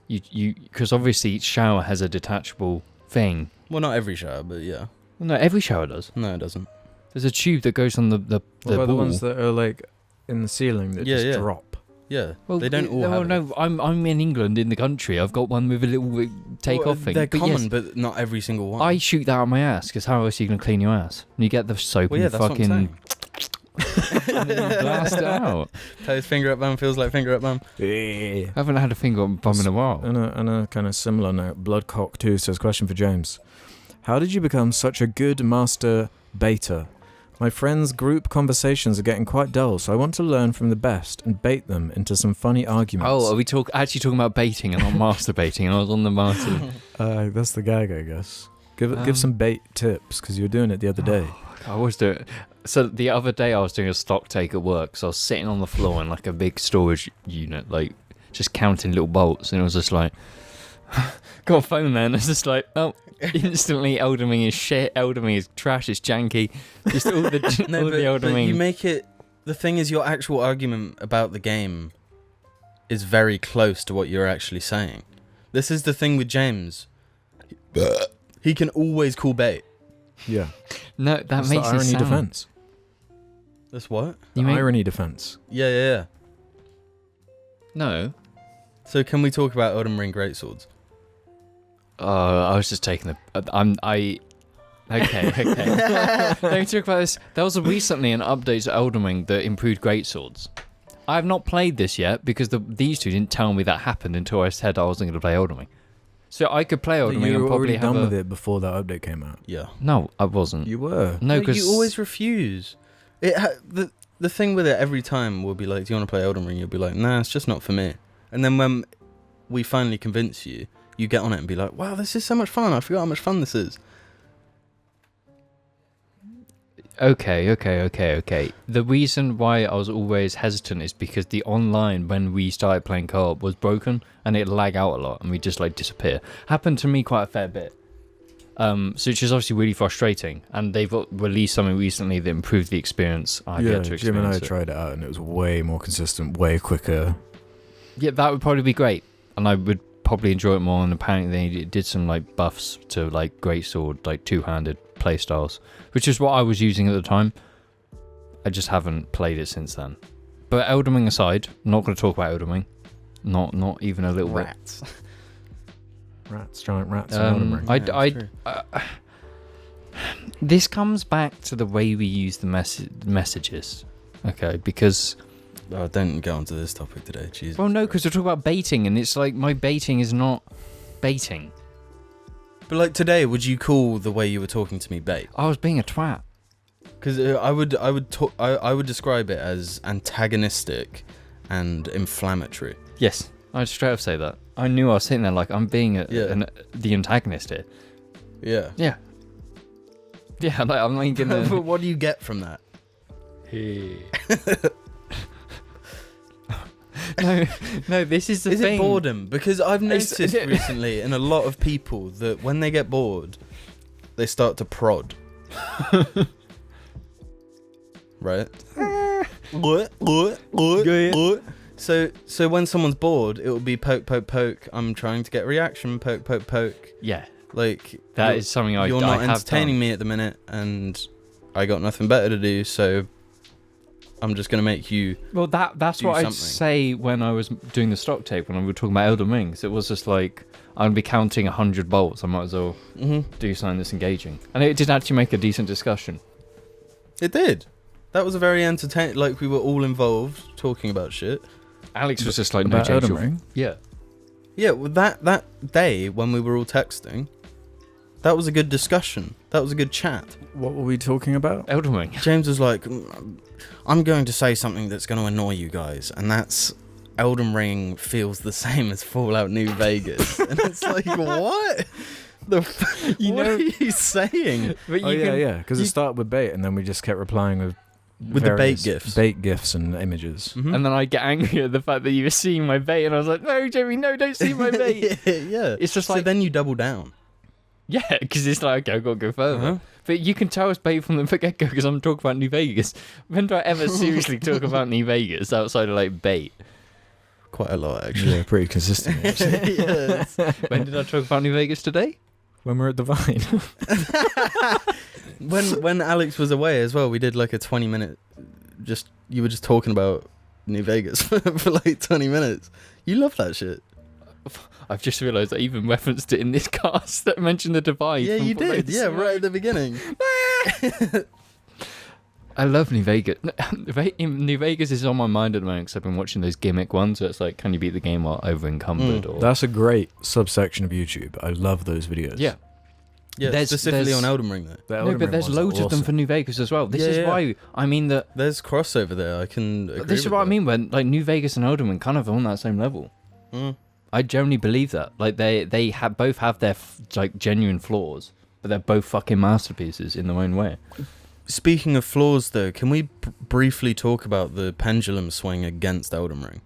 you because obviously each shower has a detachable thing. Well, not every shower, but yeah. Well, no, every shower does. No, it doesn't. There's a tube that goes on the What about wall. the ones that are like in the ceiling that just drop? Yeah, well, they don't all have no, I'm in England, in the country. I've got one with a little take-off thing. They're but common, yes, but not every single one. I shoot that out my ass, because how else are you going to clean your ass? And you get the soap and that's fucking... what I'm and then you blast it out. Toes finger up bum feels like finger up bum. I haven't had a finger up bum in a while. On a kind of similar note, Bloodcock2 says, question for James. How did you become such a good master baiter? My friends' group conversations are getting quite dull, so I want to learn from the best and bait them into some funny arguments. Oh, are we actually talking about baiting and not masturbating? And I was on the master. That's the gag, I guess. Give some bait tips, because you were doing it the other day. I was doing it. So the other day I was doing a stock take at work, so I was sitting on the floor in like a big storage unit, like just counting little bolts, and it was just like, got a phone there, and it's just like, oh, instantly Elderming is shit, Elderming is trash, it's janky, just all the Elderming. But you make it, the thing is, your actual argument about the game is very close to what you're actually saying. This is the thing with James. He can always call bait. Yeah. No, that That's makes the irony it sound. defense. That's what? Irony defense. Yeah. No. So can we talk about Elden Ring Greatswords? I was just taking Okay. Let me talk about this. There was recently an update to Elden Ring that improved greatswords. I have not played this yet because these two didn't tell me that happened until I said I wasn't going to play Elden Ring. So I could play Elden Ring and probably have You were already done with it before that update came out. Yeah. No, I wasn't. You were. No, because you always refuse. The thing with it every time will be like, do you want to play Elden Ring? You'll be like, nah, it's just not for me. And then when we finally convince you, you get on it and be like, wow, this is so much fun. I forgot how much fun this is. Okay. The reason why I was always hesitant is because the online, when we started playing co-op, was broken and it lag out a lot and we just like disappear. Happened to me quite a fair bit. So which is obviously really frustrating. And they've released something recently that improved the experience. I've yet to experience Jim and I it. tried it out and it was way more consistent, way quicker. Yeah, that would probably be great. And I would probably enjoy it more, and apparently they did some like buffs to like greatsword, like two-handed playstyles, which is what I was using at the time. I just haven't played it since then. But Elden Ring aside, I'm not going to talk about Elden Ring. Not even a little Rats. Rats, giant rats. In Elden Ring. This comes back to the way we use the messages, okay? Because Oh, don't go onto this topic today, Jesus. well, no, because we're talking about baiting, and it's like my baiting is not baiting. But like today, would you call the way you were talking to me bait? I was being a twat. Because I would describe it as antagonistic and inflammatory. Yes, I'd straight up say that. I knew I was sitting there like I'm being the antagonist here. Yeah. Yeah. Yeah, like I'm like gonna. But what do you get from that? No, this is the Is thing. it boredom? Because I've noticed recently in a lot of people that when they get bored, they start to prod. Right? So when someone's bored, it will be poke, poke, poke. I'm trying to get reaction. Poke, poke, poke. Yeah, Like that is something you're not have entertaining done. me at the minute, and I got nothing better to do. So I'm just gonna make you. Well, that's do what I'd something. say when I was doing the stock tape when we were talking about Elden Rings. It was just like I'd be counting 100 bolts. I might as well do something that's engaging, and it did actually make a decent discussion. It did. That was a very entertaining. Like we were all involved talking about shit. Alex was just like, no, About James, Elden you're- Ring? Yeah. Yeah, well, that day when we were all texting, that was a good discussion. That was a good chat. What were we talking about? Elden Ring. James was like, I'm going to say something that's going to annoy you guys, and that's Elden Ring feels the same as Fallout New Vegas. And it's like, what? What are you saying? But Oh, yeah, because it started with bait, and then we just kept replying with the bait various gifs. bait gifs and images. Mhm. And then I get angry at the fact that you were seeing my bait, and I was like, no, Jamie, no, don't see my bait. yeah. It's just So like, then you double down. yeah, because it's like, okay, I've got to go further. Uh-huh. But you can tell it's bait from the get-go because I'm talking about New Vegas. When do I ever seriously talk about New Vegas outside of like bait? Quite a lot, actually. Yeah, pretty consistent. Actually. Yes. When did I talk about New Vegas today? When we're at the Vine. When Alex was away as well, we did like a 20-minute. You were just talking about New Vegas for like 20 minutes. You love that shit. I've just realised I even referenced it in this cast that mentioned the divide. Yeah, from you Below did. the Yeah, Snow. right at the beginning. I love New Vegas. New Vegas is on my mind at the moment because I've been watching those gimmick ones where it's like, can you beat the game while over encumbered? Or That's a great subsection of YouTube. I love those videos. yeah. Yeah, There's- specifically there's- on Elden Ring though. The No, Elden but Ring there's ones are loads of them awesome. for New Vegas as well. This Yeah, is yeah. why I mean that. There's crossover there. I can agree This is with what I that. mean when like New Vegas and Elden Ring kind of on that same level. Mm. I generally believe that. Like they have both have their like genuine flaws, but they're both fucking masterpieces in their own way. Speaking of flaws though, can we briefly talk about the pendulum swing against Elden Ring?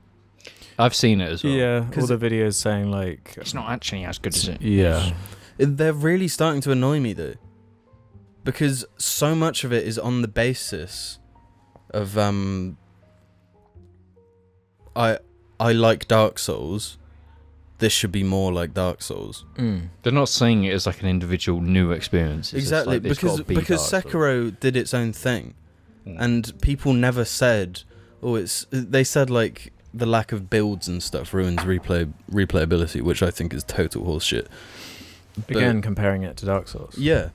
I've seen it as well. Yeah, all 'Cause the videos saying like... It's not actually as good as it. Yeah. They're really starting to annoy me though. Because so much of it is on the basis of I like Dark Souls. This should be more like Dark Souls. They're not saying it as like an individual new experience. It's just Exactly, like, it's gotta be because Dark Souls. Sekiro did its own thing. Mm. And people never said, they said like the lack of builds and stuff ruins replayability, which I think is total horseshit. But- Again, comparing it to Dark Souls. Yeah.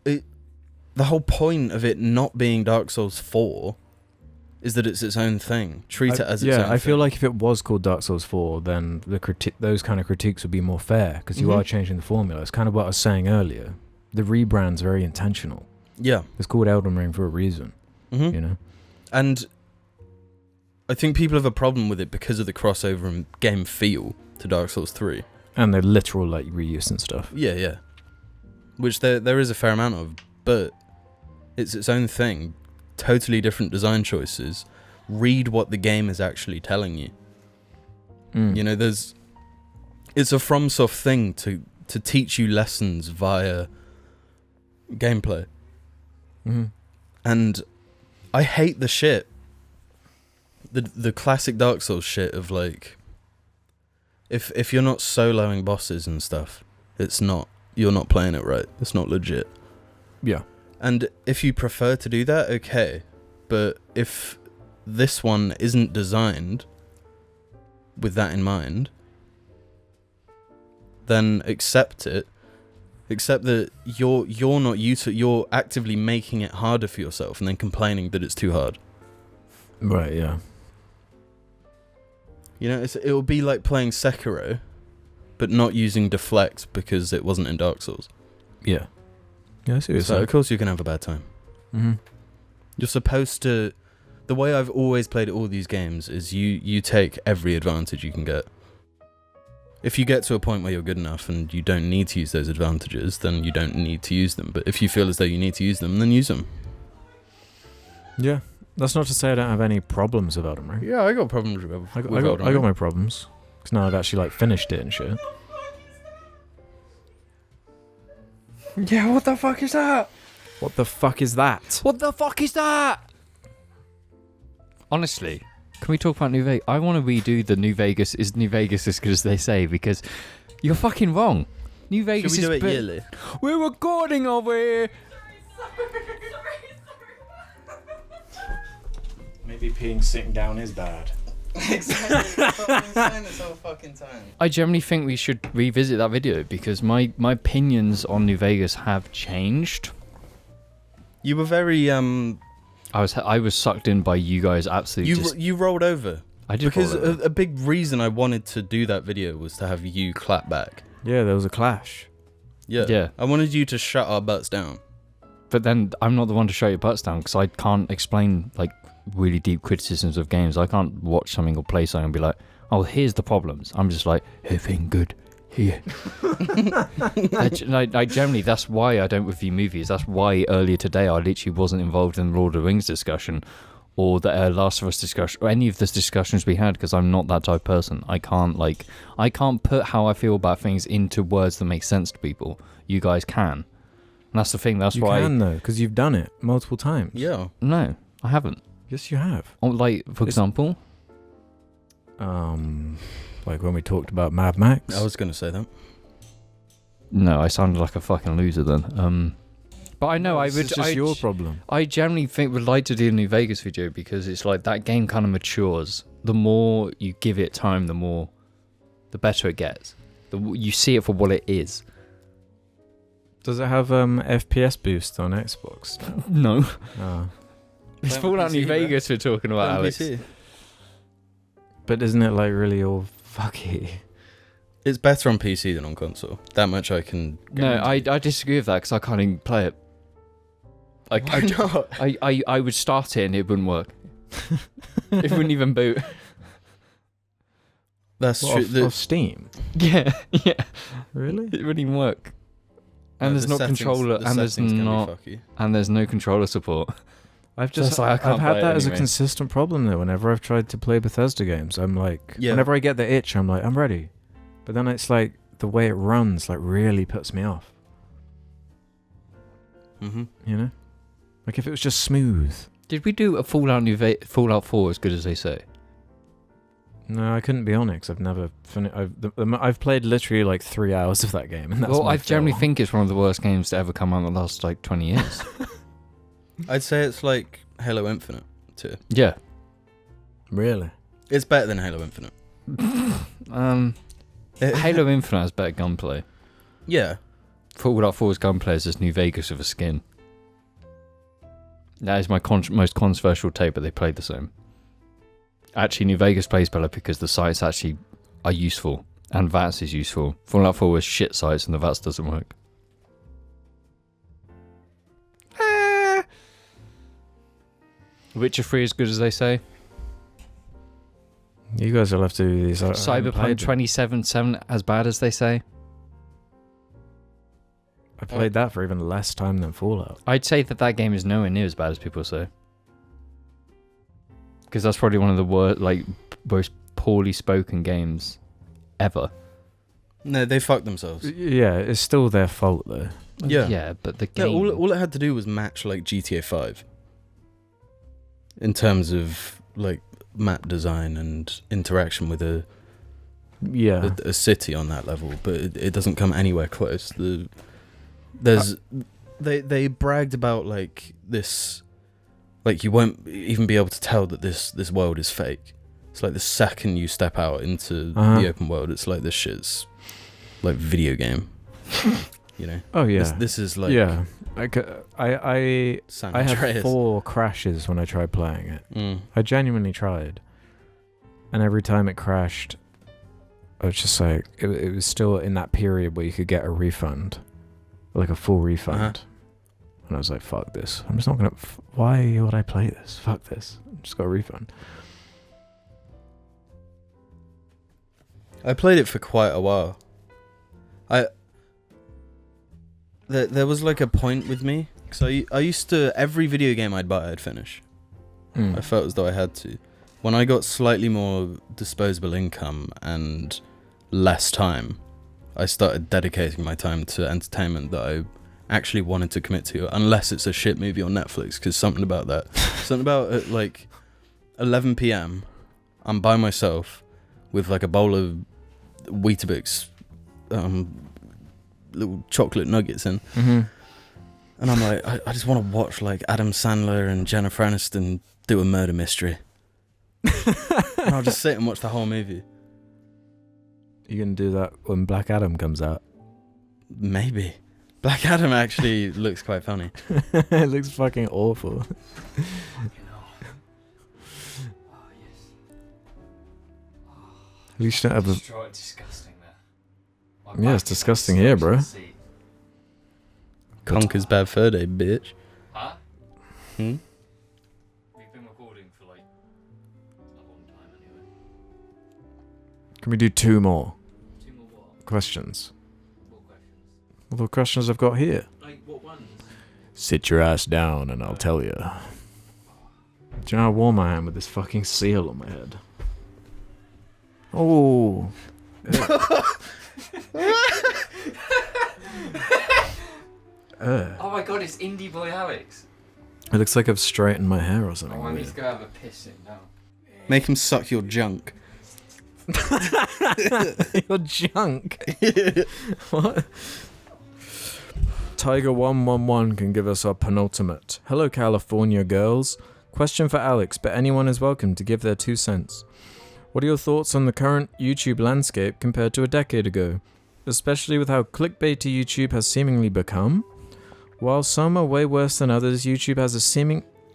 The whole point of it not being Dark Souls 4 is that it's its own thing. Treat it as its own thing. I feel like if it was called Dark Souls 4, then those kind of critiques would be more fair, because you Mhm. are changing the formula. It's kind of what I was saying earlier. The rebrand's very intentional. Yeah. It's called Elden Ring for a reason, Mhm. you know? And I think people have a problem with it because of the crossover and game feel to Dark Souls 3. And the literal like reuse and stuff. Yeah. Which there is a fair amount of, but it's its own thing. Totally different design choices. Read what the game is actually telling you. You know, it's a FromSoft thing to teach you lessons via gameplay. Mm-hmm. And I hate the shit. The classic Dark Souls shit of like, if you're not soloing bosses and stuff, you're not playing it right. It's not legit. Yeah. And if you prefer to do that, okay. But if this one isn't designed with that in mind, then accept it except that you're not used to. You're actively making it harder for yourself and then complaining that it's too hard. Right, yeah. You know, it'll be like playing Sekiro, but not using deflect because it wasn't in Dark Souls. Yeah. Yeah, I see what you're So saying. of course you can have a bad time. Mm-hmm. You're supposed to. The way I've always played all these games is you take every advantage you can get. If you get to a point where you're good enough and you don't need to use those advantages, then you don't need to use them. But if you feel as though you need to use them, then use them. Yeah. That's not to say I don't have any problems with Elden Ring. Yeah, I got problems with Elden Ring. I got my problems. Because now I've actually like finished it and shit. Yeah, what the fuck is that? What the fuck is that? What the fuck is that? Honestly, can we talk about New Vegas? I want to redo the New Vegas. Is New Vegas as good as they say? Because you're fucking wrong. New Vegas Should we is do it yearly? We're recording over here. Maybe peeing sitting down is bad. Exactly. I've been saying this all fucking time. I generally think we should revisit that video because my opinions on New Vegas have changed. You were very I was sucked in by you guys. Absolutely. You rolled over. I did Because roll over. a big reason I wanted to do that video was to have you clap back. Yeah, there was a clash. Yeah. I wanted you to shut our butts down. But then I'm not the one to shut your butts down because I can't explain like really deep criticisms of games. I can't watch something or play something and be like, oh, here's the problems. I'm just like, everything good here. I generally, that's why I don't review movies. That's why earlier today I literally wasn't involved in the Lord of the Rings discussion or the Last of Us discussion or any of the discussions we had because I'm not that type of person. I can't put how I feel about things into words that make sense to people. You guys can. And that's the thing. That's why. You can though, because you've done it multiple times. Yeah. No, I haven't. Yes, you have. Oh, like, for example? Like when we talked about Mad Max. I was going to say that. No, I sounded like a fucking loser then. But I know It's just your problem. I generally would like to do a New Vegas video because it's like that game kind of matures. The more you give it time, the better it gets. You see it for what it is. Does it have FPS boost on Xbox? No. Oh. It's Don't Fallout PC, New bro. Vegas we're talking about, Alex. PC. But isn't it like really all fucky? It's better on PC than on console. That much I can No, guarantee. I disagree with that because I can't even play it. Why not? I would start it and it wouldn't work. It wouldn't even boot. That's What, true. off Steam? Yeah. Really? It wouldn't even work. And there's the no settings- controller, the and there's settings can be not, fucky. and there's no controller support. I've So it's like, I can't I've had play it that as a anyway. consistent problem though. Whenever I've tried to play Bethesda games, I'm like, Yeah. whenever I get the itch, I'm like, I'm ready. But then it's like the way it runs, like really puts me off. Mm-hmm. You know, like if it was just smooth. Did we do a Fallout 4 as good as they say? No, I couldn't be on it because I've never finished. I've played literally like 3 hours of that game, and that's Well, my I generally fail. think it's one of the worst games to ever come out in the last like 20 years. I'd say it's like Halo Infinite too. Yeah. Really. It's better than Halo Infinite. Halo Infinite has better gunplay. Yeah. Fallout 4's gunplay is just New Vegas with a skin. That is my most controversial take, but they played the same. Actually, New Vegas plays better because the sites actually are useful, and VATS is useful. Fallout 4 was shit sites, and the VATS doesn't work. Witcher 3 as good as they say. You guys will have to do these. I haven't Cyberpunk played them. 2077 as bad as they say. I played that for even less time than Fallout. I'd say that game is nowhere near as bad as people say. Because that's probably one of the most poorly spoken games ever. No, they fucked themselves. Yeah, it's still their fault though. Yeah. Yeah, but the Yeah, game... all it had to do was match like GTA 5 in terms of like map design and interaction with a city on that level, but it doesn't come anywhere close. They bragged about like this, like you won't even be able to tell that this world is fake. It's like the second you step out into the open world, it's like this shit's like video game. you know. Oh yeah. This is like I San had Andreas. 4 crashes when I tried playing it. Mm. I genuinely tried, and every time it crashed, I was just like, it was still in that period where you could get a refund, like a full refund. Uh-huh. And I was like, fuck this. I'm just not gonna. Why would I play this? Fuck this. I just got a refund. I played it for quite a while. There was like a point with me, because I used to, every video game I'd buy I'd finish. I felt as though I had to. When I got slightly more disposable income and less time, I started dedicating my time to entertainment that I actually wanted to commit to, unless it's a shit movie on Netflix, because something about at like 11 p.m, I'm by myself with like a bowl of Weetabix, little chocolate nuggets in, and I'm like, I just want to watch like Adam Sandler and Jennifer Aniston do a murder mystery. And I'll just sit and watch the whole movie. You gonna do that when Black Adam comes out? Maybe. Black Adam actually looks quite funny. It looks fucking awful. At least you don't have a... Disgusting there. Yeah, it's disgusting here, bro. Conker's Bad Fur Day, bitch. Huh? Hmm? We've been recording for like a long time anyway. Can we do 2 more 2 more what? questions? What questions? Well, the questions I've got here. Like what ones? Sit your ass down and I'll tell you. Do you know how warm I am with this fucking seal on my head? Oh. Oh my god, it's Indie Boy Alex. It looks like I've straightened my hair or something. Oh, I need weird. to go have a piss in now. Make him suck your junk. Your junk. What? Tiger111 can give us our penultimate. Hello, California girls. Question for Alex, but anyone is welcome to give their 2 cents. What are your thoughts on the current YouTube landscape compared to a decade ago? Especially with how clickbaity YouTube has seemingly become? While some are way worse than others, YouTube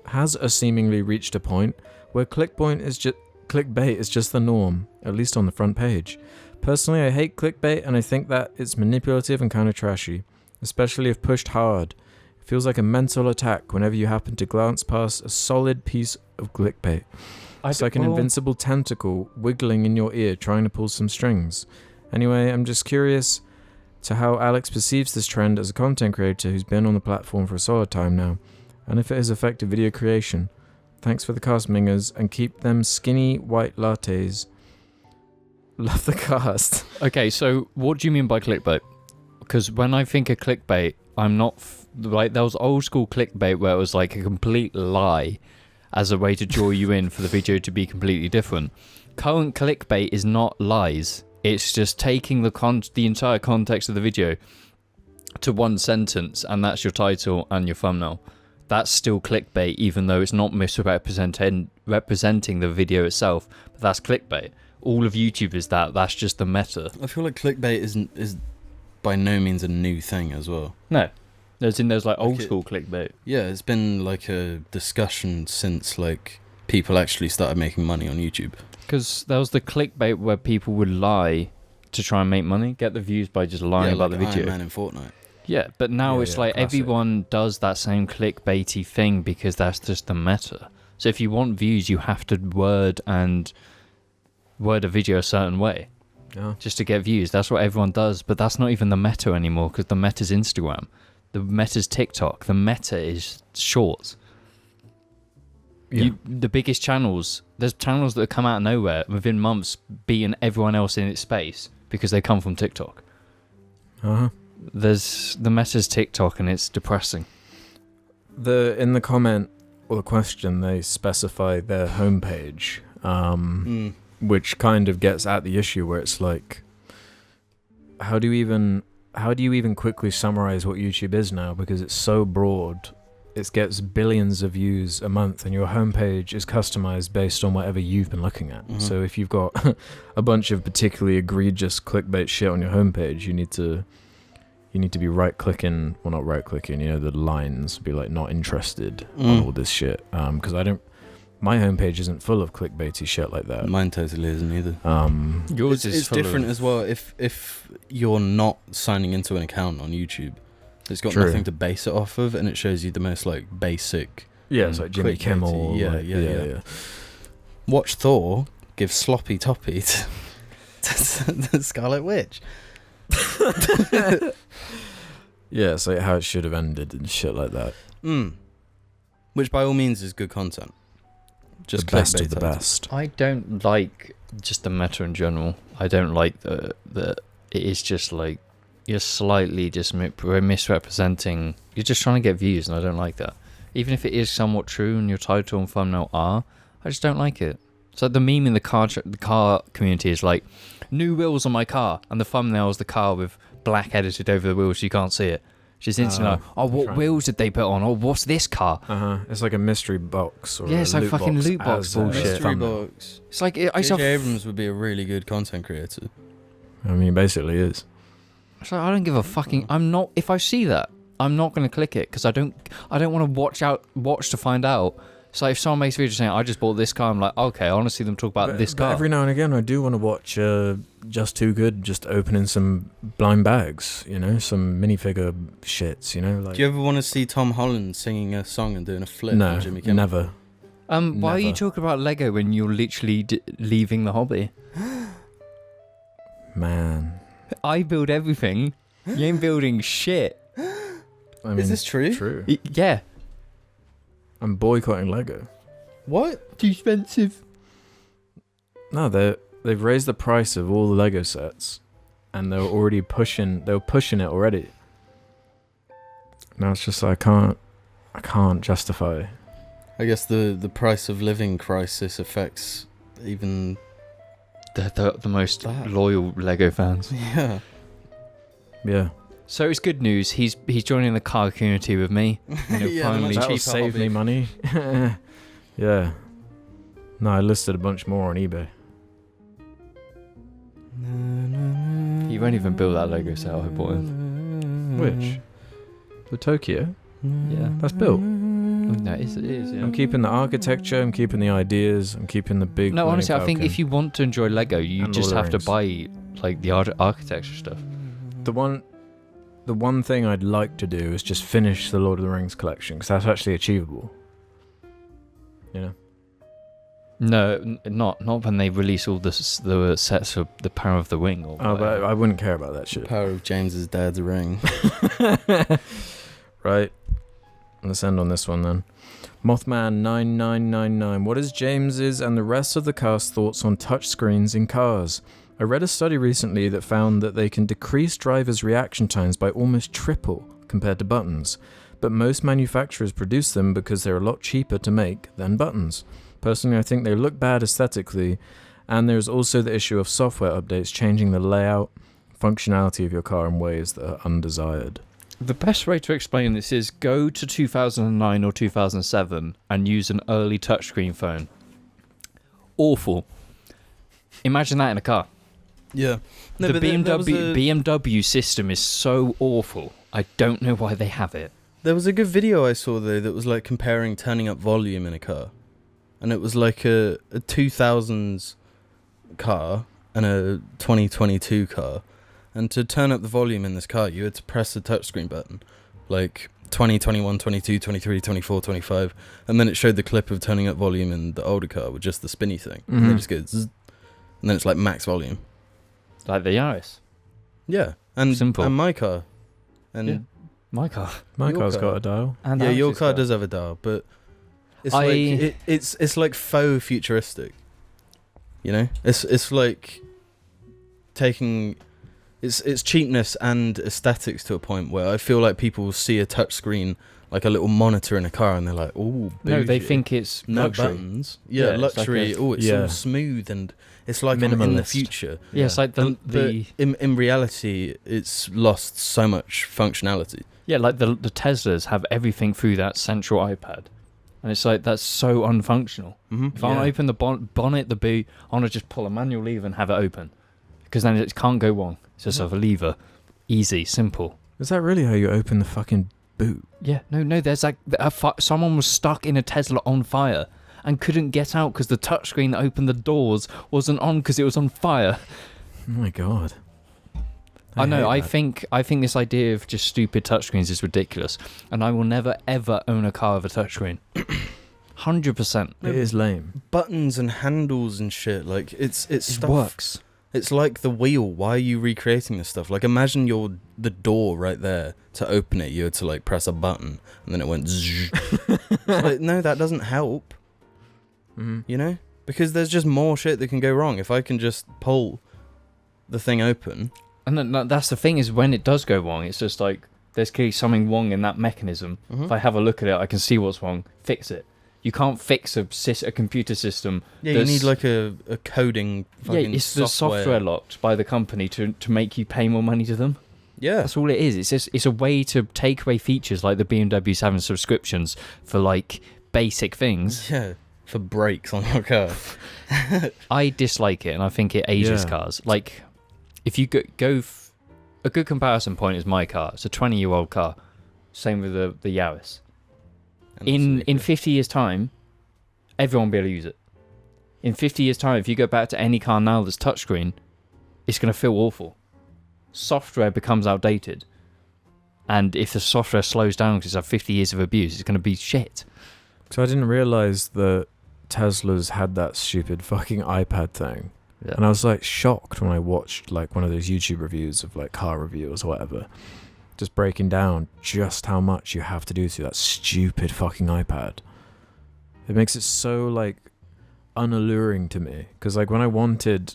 has seemingly reached a point where clickbait is just the norm, at least on the front page. Personally, I hate clickbait and I think that it's manipulative and kind of trashy, especially if pushed hard. It feels like a mental attack whenever you happen to glance past a solid piece of clickbait. It's like an invincible tentacle wiggling in your ear trying to pull some strings. Anyway, I'm just curious to how Alex perceives this trend as a content creator who's been on the platform for a solid time now, and if it has affected video creation. Thanks for the cast, mingers, and keep them skinny white lattes. Love the cast. Okay, so what do you mean by clickbait? Because when I think of clickbait, I'm not like there was old school clickbait where it was like a complete lie as a way to draw you in for the video to be completely different. Current clickbait is not lies. It's just taking the entire context of the video to one sentence, and that's your title and your thumbnail. That's still clickbait, even though it's not representing the video itself. But that's clickbait. All of YouTube is that. That's just the meta. I feel like clickbait is by no means a new thing as well. No. There's like old school clickbait. Yeah, it's been like a discussion since like people actually started making money on YouTube. Because there was the clickbait where people would lie to try and make money, get the views by just lying about the video. Iron Man in Fortnite. Yeah, but now it's like classic. everyone does that same clickbaity thing because that's just the meta. So if you want views, you have to word a video a certain way just to get views. That's what everyone does, but that's not even the meta anymore because the meta's Instagram. The meta's TikTok. The meta is shorts. Yeah. The biggest channels, there's channels that come out of nowhere within months beating everyone else in its space because they come from TikTok. There's the meta's TikTok and it's depressing. In the comment or the question, they specify their homepage, which kind of gets at the issue where it's like, how do you even quickly summarize what YouTube is now? Because it's so broad. It gets billions of views a month, and your homepage is customized based on whatever you've been looking at. Mm-hmm. So if you've got a bunch of particularly egregious clickbait shit on your homepage, you need to you need to be right-clicking, well, not right-clicking, the lines, be like not interested on all this shit. Because my homepage isn't full of clickbaity shit like that. Mine totally isn't either. Yours it's different as well. If you're not signing into an account on YouTube, it's got nothing to base it off of, and it shows you the most like basic. Yeah, it's like Jimmy Kimmel. Yeah. Watch Thor give sloppy toppy to the Scarlet Witch. Yeah, it's like how it should have ended and shit like that. Which by all means is good content. Just the best of the best. I don't like just the meta in general. I don't like the it is just like you're slightly just misrepresenting. You're just trying to get views, and I don't like that. Even if it is somewhat true and your title and thumbnail are, I just don't like it. So the meme in the car community is like, new wheels on my car, and the thumbnail is the car with black edited over the wheels so you can't see it. She's instantly like, what whales did they put on? Oh, what's this car? It's like a mystery box or it's like fucking loot box bullshit. Mystery box. It's like J.J. Abrams would be a really good content creator. I mean, basically is. So I don't give a fucking. I'm not. If I see that, I'm not going to click it because I don't want to watch to find out. So if someone makes a video saying I just bought this car, I'm like, okay, I want to see them talk about this car. But every now and again, I do want to watch Just Too Good, just opening some blind bags, some minifigure shits, Like, do you ever want to see Tom Holland singing a song and doing a flip? No, on Jimmy Kimmel? never. Why are you talking about Lego when you're literally leaving the hobby? Man, I build everything. You ain't building shit. I mean, is this true? True. Yeah. I'm boycotting Lego. What? Too expensive. No, they've raised the price of all the Lego sets, and they were pushing it already. Now it's just I can't justify. I guess the price of living crisis affects even the most loyal Lego fans. Yeah. Yeah. So it's good news. He's joining the car community with me. Finally, that'll save me money. Yeah. No, I listed a bunch more on eBay. You won't even build that Lego set I bought him. Which? The Tokyo? Yeah. That's built. No, it is, yeah. I'm keeping the architecture, I'm keeping the ideas, I'm keeping the big... No, honestly, I think if you want to enjoy Lego, you just have to buy like the architecture stuff. The one thing I'd like to do is just finish the Lord of the Rings collection, because that's actually achievable. No, not when they release all the sets of the Power of the Ring. Or but I wouldn't care about that shit. Power of James's dad's ring. Right. Let's end on this one then. Mothman9999. What is James's and the rest of the cast thoughts on touchscreens in cars? I read a study recently that found that they can decrease drivers' reaction times by almost triple compared to buttons, but most manufacturers produce them because they're a lot cheaper to make than buttons. Personally, I think they look bad aesthetically, and there's also the issue of software updates changing the layout, functionality of your car in ways that are undesired. The best way to explain this is go to 2009 or 2007 and use an early touchscreen phone. Awful. Imagine that in a car. Yeah. No, the BMW system is so awful. I don't know why they have it. There was a good video I saw though that was like comparing turning up volume in a car. And it was like a 2000s car and a 2022 car. And to turn up the volume in this car, you had to press the touchscreen button. Like 20, 21, 22, 23, 24, 25. And then it showed the clip of turning up volume in the older car with just the spinny thing. Mm-hmm. And then it just goes zzz, and then it's like max volume. Like the Yaris. Yeah. And simple. And my car. And yeah. My car. My your car's car. got a dial. And yeah, your car does have a dial, but it's like it's like faux futuristic. It's like taking it's cheapness and aesthetics to a point where I feel like people see a touchscreen like a little monitor in a car and they're like, oh, no, they think it's no luxury. Buttons. Yeah, luxury. It's all smooth and it's like I'm in the future. Yeah, it's like but in reality, it's lost so much functionality. Yeah, like the Teslas have everything through that central iPad. And it's like, that's so unfunctional. Mm-hmm. If I want to open the bonnet, the boot, I want to just pull a manual lever and have it open. Because then it can't go wrong. It's just have a lever. Easy, simple. Is that really how you open the fucking boot? Yeah, no, there's like someone was stuck in a Tesla on fire and couldn't get out because the touchscreen that opened the doors wasn't on because it was on fire. Oh my god. I know. I hate think this idea of just stupid touchscreens is ridiculous, and I will never ever own a car with a touchscreen. 100%. that. It is lame. Buttons and handles and shit. Like it's It stuff. works. It's like the wheel. Why are you recreating this stuff? Like imagine the door right there. To open it, you had to like press a button, and then it went. Like, no, that doesn't help. Mm-hmm. You know, because there's just more shit that can go wrong. If I can just pull the thing open. And then that's the thing, is when it does go wrong, it's just like there's clearly something wrong in that mechanism. Mm-hmm. If I have a look at it, I can see what's wrong. Fix it. You can't fix a computer system. Yeah, you need like a coding fucking it's the software locked by the company to make you pay more money to them. Yeah. That's all it is. It's a way to take away features like the BMWs having subscriptions for like basic things. Yeah, for brakes on your car. I dislike it, and I think it ages Yeah. cars. Like, if you a good comparison point is my car. It's a 20-year-old car. Same with the Yaris. In 50 years' time, everyone will be able to use it. In 50 years' time, if you go back to any car now that's touchscreen, it's going to feel awful. Software becomes outdated. And if the software slows down because it's had 50 years of abuse, it's going to be shit. So I didn't realise that Teslas had that stupid fucking iPad thing. Yeah. And I was like shocked when I watched like one of those YouTube reviews of like car reviewers or whatever, just breaking down just how much you have to do to that stupid fucking iPad. It makes it so like unalluring to me, because like when I wanted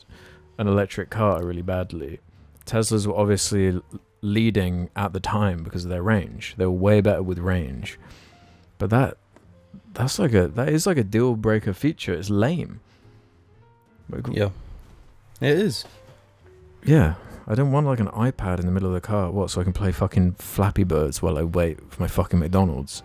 an electric car really badly, Teslas were obviously leading at the time because of their range. They were way better with range, but that is like a deal breaker feature. It's lame. Yeah, it is. Yeah, I don't want like an iPad in the middle of the car. What, so I can play fucking Flappy Birds while I wait for my fucking McDonald's?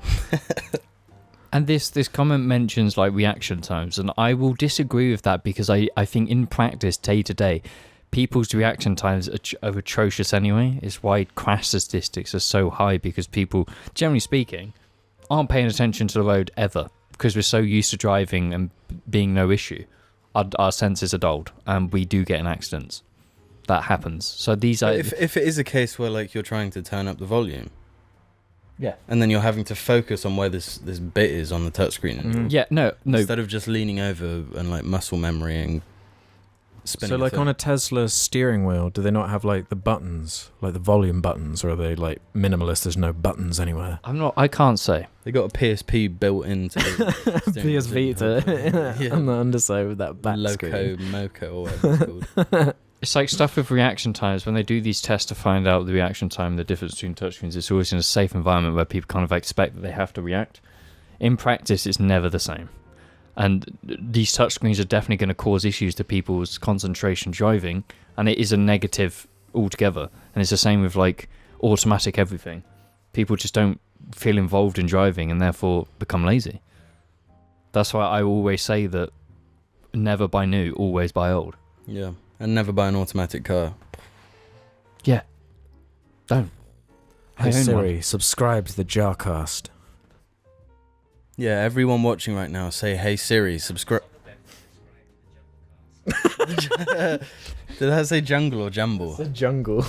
And this comment mentions like reaction times, and I will disagree with that, because I think in practice, day to day, people's reaction times are atrocious anyway. It's why crash statistics are so high, because people, generally speaking, aren't paying attention to the road ever, because we're so used to driving and being no issue. Our senses are dulled, and we do get in accidents. That happens. So these are... If it is a case where like you're trying to turn up the volume, yeah, and then you're having to focus on where this bit is on the touchscreen, yeah, no, instead of just leaning over and like muscle memory and spinning. So like on a Tesla steering wheel, do they not have like the buttons, like the volume buttons, or are they like minimalist? There's no buttons anywhere. I can't say. They got a PSP built into the PS Vita Yeah. on the underside with that back Loco, screen. Moco, or whatever it's called. It's like stuff with reaction times. When they do these tests to find out the reaction time, the difference between touchscreens, it's always in a safe environment where people kind of expect that they have to react. In practice, it's never the same. And these touchscreens are definitely going to cause issues to people's concentration driving, and it is a negative altogether. And it's the same with like automatic everything. People just don't feel involved in driving and therefore become lazy. That's why I always say that never buy new, always buy old. Yeah, and never buy an automatic car. Yeah. Don't. I Hey own Siri, subscribe to the JARCast. Yeah, everyone watching right now, say, "Hey Siri, subscribe." Did I say jungle or jumble? The jungle.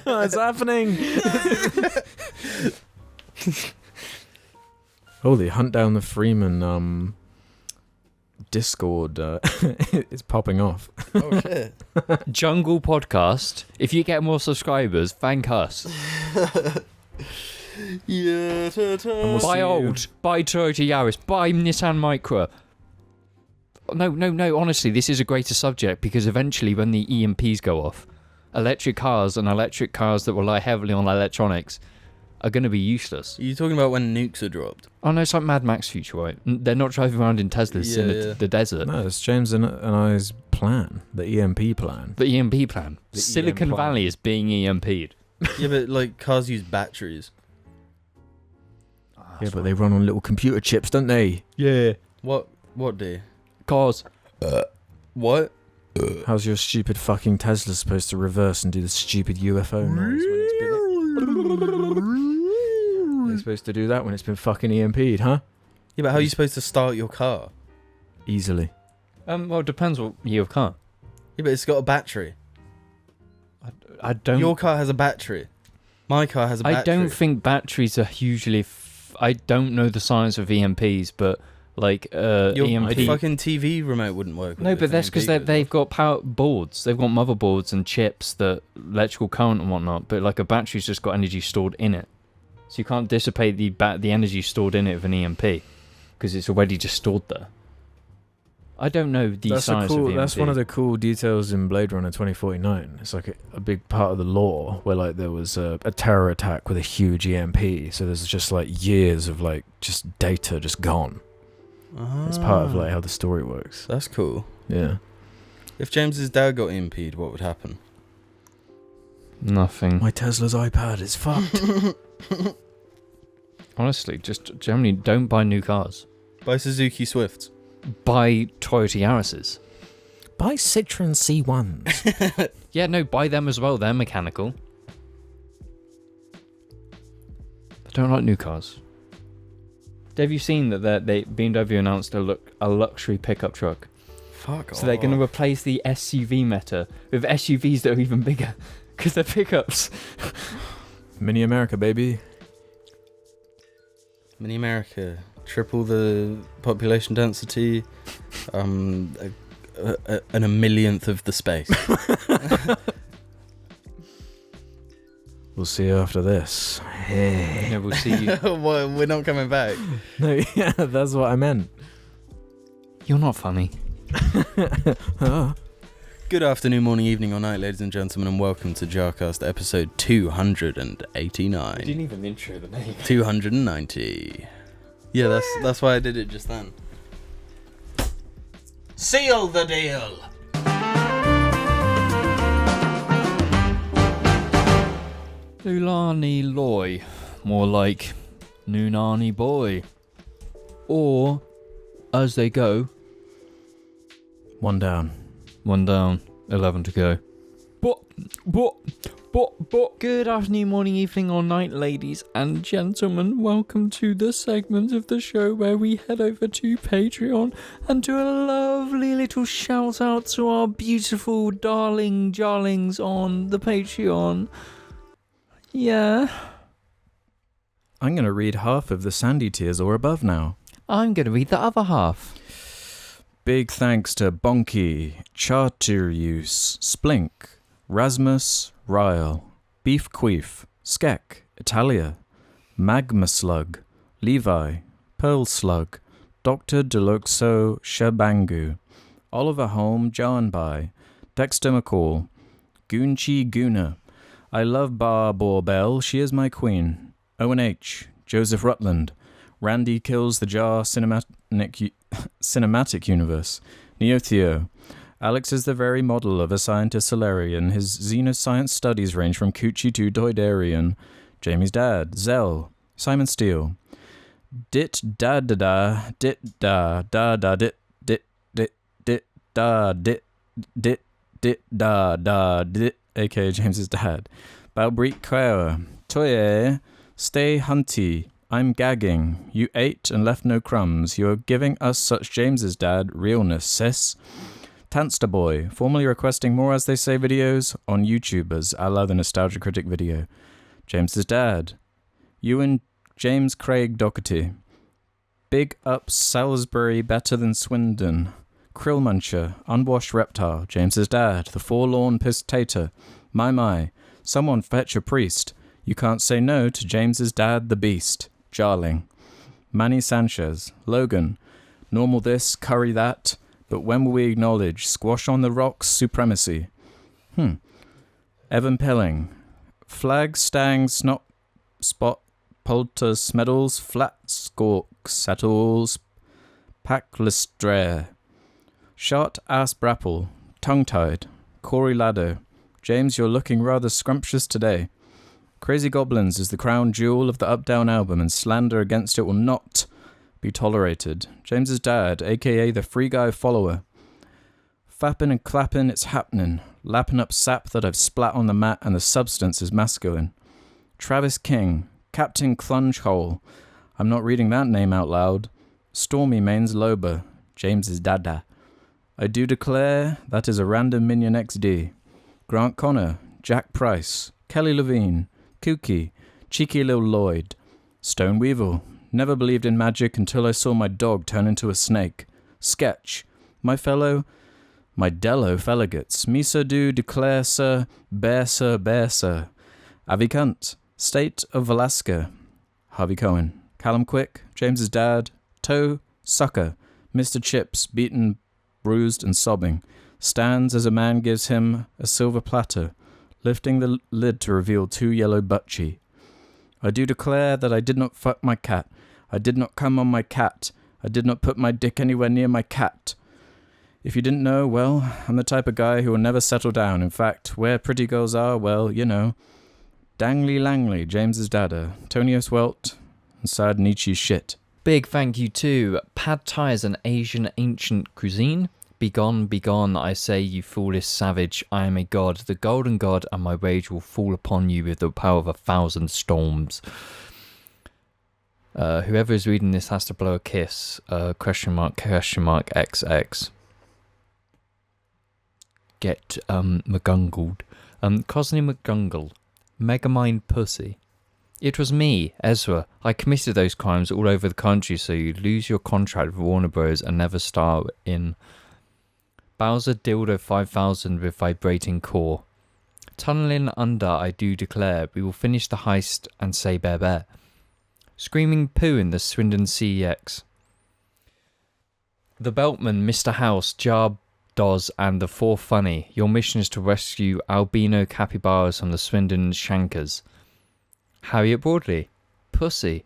What's happening? Holy, Hunt Down the Freeman Discord is popping off. Oh shit! Jungle Podcast. If you get more subscribers, thank us. Yeah. We'll see Buy you. old. Buy Toyota Yaris. Buy Nissan Micra. No. Honestly, this is a greater subject, because eventually, when the EMPs go off, electric cars and electric cars that rely heavily on electronics are going to be useless. Are you talking about when nukes are dropped? Oh no, it's like Mad Max future, right? They're not driving around in Teslas in Yeah. the desert. No, it's James and I's plan, the EMP plan. The EMP plan. The Silicon EM plan. Valley is being EMP'd. Yeah, but like cars use batteries. Yeah, but they run on little computer chips, don't they? Yeah. What do? Cars. What? How's your stupid fucking Tesla supposed to reverse and do the stupid UFO noise when it's been... They're supposed to do that when it's been fucking EMP'd, huh? Yeah, but how are you supposed to start your car? Easily. Well, it depends what year of car. Yeah, but it's got a battery. I don't. Your car has a battery. My car has a battery. I don't think batteries are hugely. I don't know the science of EMPs, but like Your EMP. fucking TV remote wouldn't work. No, but that's because they've got power boards. They've got motherboards and chips that electrical current and whatnot. But like a battery's just got energy stored in it, so you can't dissipate the energy stored in it with an EMP because it's already just stored there. I don't know the science of EMP. That's one of the cool details in Blade Runner 2049. It's like a big part of the lore where like there was a terror attack with a huge EMP. So there's just like years of like just data just gone. It's part of like how the story works. That's cool. Yeah. If James's dad got EMP'd, what would happen? Nothing. My Tesla's iPad is fucked. Honestly, just generally don't buy new cars. Buy Suzuki Swifts. Buy Toyota Yaris's. Buy Citroen C1s. Yeah, no, buy them as well. They're mechanical. I don't like new cars. Have you seen that BMW announced a luxury pickup truck? Fuck off. So they're going to replace the SUV meta with SUVs that are even bigger because they're pickups. Mini America, baby. Mini America. Triple the population density, and a millionth of the space. We'll see you after this. Hey. Yeah, we'll see you. Well, we're not coming back. No, yeah, that's what I meant. You're not funny. Good afternoon, morning, evening, or night, ladies and gentlemen, and welcome to JARCast episode 289. You didn't even intro the name. 290. Yeah, that's why I did it just then. Seal the deal! Lulani Loy. More like Noonani Boy. Or, as they go, One down. 11 to go. But. Good afternoon, morning, evening, or night, ladies and gentlemen. Welcome to the segment of the show where we head over to Patreon and do a lovely little shout out to our beautiful darling jarlings on the Patreon. Yeah. I'm going to read half of the Sandy tiers or above now. I'm going to read the other half. Big thanks to Bonky, Charterius, Splink, Rasmus, Ryle, Beef Queef, Skek, Italia, Magma Slug, Levi, Pearl Slug, Dr. Deluxo Shabangu, Oliver Holm Jarnby, Dexter McCall, Goonchi Guna, I love Bar Borbell, she is my queen, Owen H, Joseph Rutland, Randy kills the Jar cinematic universe, Neotheo, Alex is the very model of a scientist Solarian. His xenoscience studies range from Coochie to Doidarian. Jamie's dad, Zell, Simon Steele, Dit da da da, dit da da da dit dit dit dit da dit dit dit da da dit, aka James's dad, Balbreek Clare, Toye, Stay Hunty. I'm gagging. You ate and left no crumbs. You're giving us such James's dad realness, sis. Tanster Boy, formally requesting more As They Say videos on YouTubers, a la the Nostalgia Critic video. James's dad. Ewan James Craig Doherty. Big up Salisbury better than Swindon. Krill Muncher, Unwashed Reptile, James's dad, The Forlorn Pistator. My, someone fetch a priest. You can't say no to James's dad, the beast. Jarling. Manny Sanchez, Logan. Normal this, curry that. But when will we acknowledge Squash on the Rocks supremacy? Evan Pelling. Flag Stang Snot Spot Poltus Medals Flat Scork Settles Packlistre. Shot Ass Brapple. Tongue Tied. Corey Lado. James, you're looking rather scrumptious today. Crazy Goblins is the crown jewel of the Up Down album, and slander against it will not be tolerated. James's dad, aka the Free Guy follower. Fapping and clapping, it's happening. Lapping up sap that I've splat on the mat and the substance is masculine. Travis King, Captain Clungehole. I'm not reading that name out loud. Stormy Mains Loba, James's dada. I do declare that is a random minion XD. Grant Connor, Jack Price, Kelly Levine, Kooky, Cheeky Lil Lloyd. Stone Weevil, never believed in magic until I saw my dog turn into a snake. Sketch, my Dello Felagats, Misa do declare sir, bear sir, bear sir. Avikant, State of Alaska, Harvey Cohen, Callum Quick, James's dad, Toe, Sucker, Mr. Chips, beaten, bruised and sobbing, stands as a man gives him a silver platter, lifting the lid to reveal 2 yellow buttchee. I do declare that I did not fuck my cat. I did not come on my cat. I did not put my dick anywhere near my cat. If you didn't know, well, I'm the type of guy who will never settle down. In fact, where pretty girls are, well, you know. Dangly Langley, James's dada, Tony Oswalt, and Sad Nietzsche's shit. Big thank you to Pad Thai is an Asian ancient cuisine. Begone, begone, I say, you foolish savage. I am a god, the golden god, and my rage will fall upon you with the power of 1,000 storms. Whoever is reading this has to blow a kiss. Question mark, XX. Get McGungled. Cosney McGungle. Megamind pussy. It was me, Ezra. I committed those crimes all over the country, so you'd lose your contract with Warner Bros. And never star in Bowser Dildo 5000 with vibrating core. Tunneling under, I do declare. We will finish the heist and say bear bear. Screaming poo in the Swindon CEX. The Beltman, Mr. House, Jar Doz, and the Four Funny. Your mission is to rescue albino capybaras from the Swindon Shankers. Harriet Broadley, Pussy,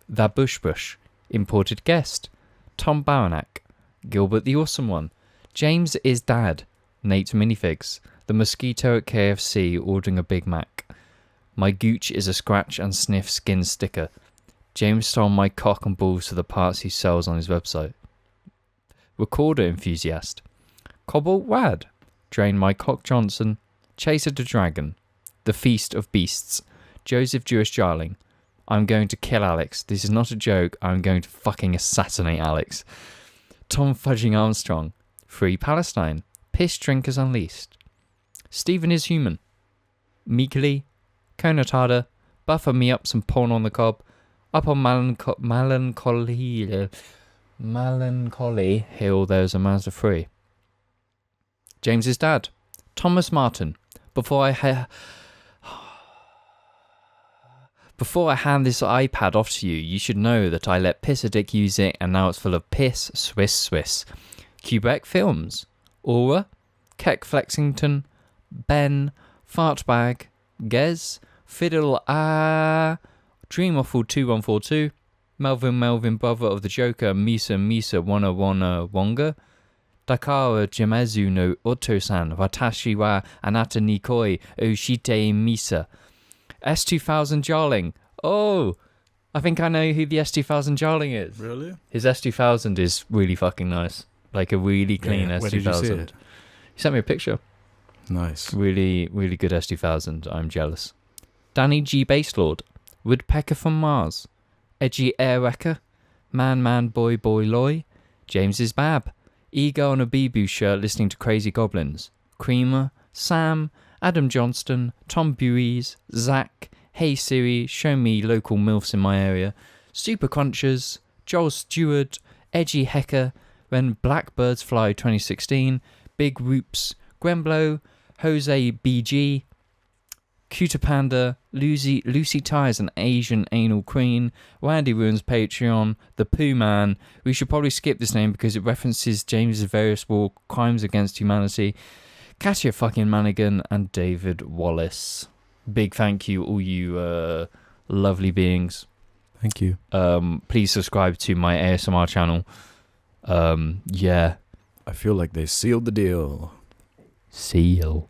The Bush Bush, Imported Guest, Tom Baranak, Gilbert the Awesome One, James is Dad, Nate Minifigs, The Mosquito at KFC ordering a Big Mac, My Gooch is a scratch and sniff skin sticker, James stole my cock and balls to the parts he sells on his website, Recorder Enthusiast, Cobalt Wad, Drain My Cock Johnson, Chaser the Dragon, The Feast of Beasts, Joseph Jewish Jarling, I'm going to kill Alex. This is not a joke. I'm going to fucking assassinate Alex. Tom Fudging Armstrong, Free Palestine, Piss Drinkers Unleashed, Stephen is Human, Meekly, Konotada, Buffer Me Up Some Porn on the Cob, Up on Melancholy Hill There's a Mazda 3. James's Dad, Thomas Martin, Before I hand this iPad off to you, you should know that I let Piss a Dick use it and now it's full of piss, Swiss. Quebec Films, Aura, Keck Flexington, Ben, Fartbag, Gez, Fiddle Dreamwaffle 2142, Melvin Brother of the Joker, Misa Wana Wonga, Dakara Jimezu no Otosan, Watashi wa Anata Nikoi Oshite Misa, S2000 Jarling. Oh, I think I know who the S2000 Jarling is. Really? His S2000 is really fucking nice. Like a really clean S2000. Where did you see it? He sent me a picture. Nice. Really, really good S2000. I'm jealous. Danny G. Baselord. Woodpecker from Mars. Edgy Air Wrecker. Man Boy Loy. James's Bab. Ego on a Bee-Boo shirt listening to Crazy Goblins. Creamer. Sam. Adam Johnston, Tom Buies, Zach, Hey Siri, show me local MILFs in my area, Super Crunchers, Joel Stewart, Edgy Hecker, When Blackbirds Fly 2016, Big Roops, Gwemblow, Jose BG, Cuter Panda, Lucy Ties an Asian Anal Queen, Randy Ruins Patreon, The Pooh Man. We should probably skip this name because it references James's various war crimes against humanity. Katia fucking Manigan and David Wallace. Big thank you, all you lovely beings. Thank you. Please subscribe to my ASMR channel. Yeah. I feel like they sealed the deal. Seal.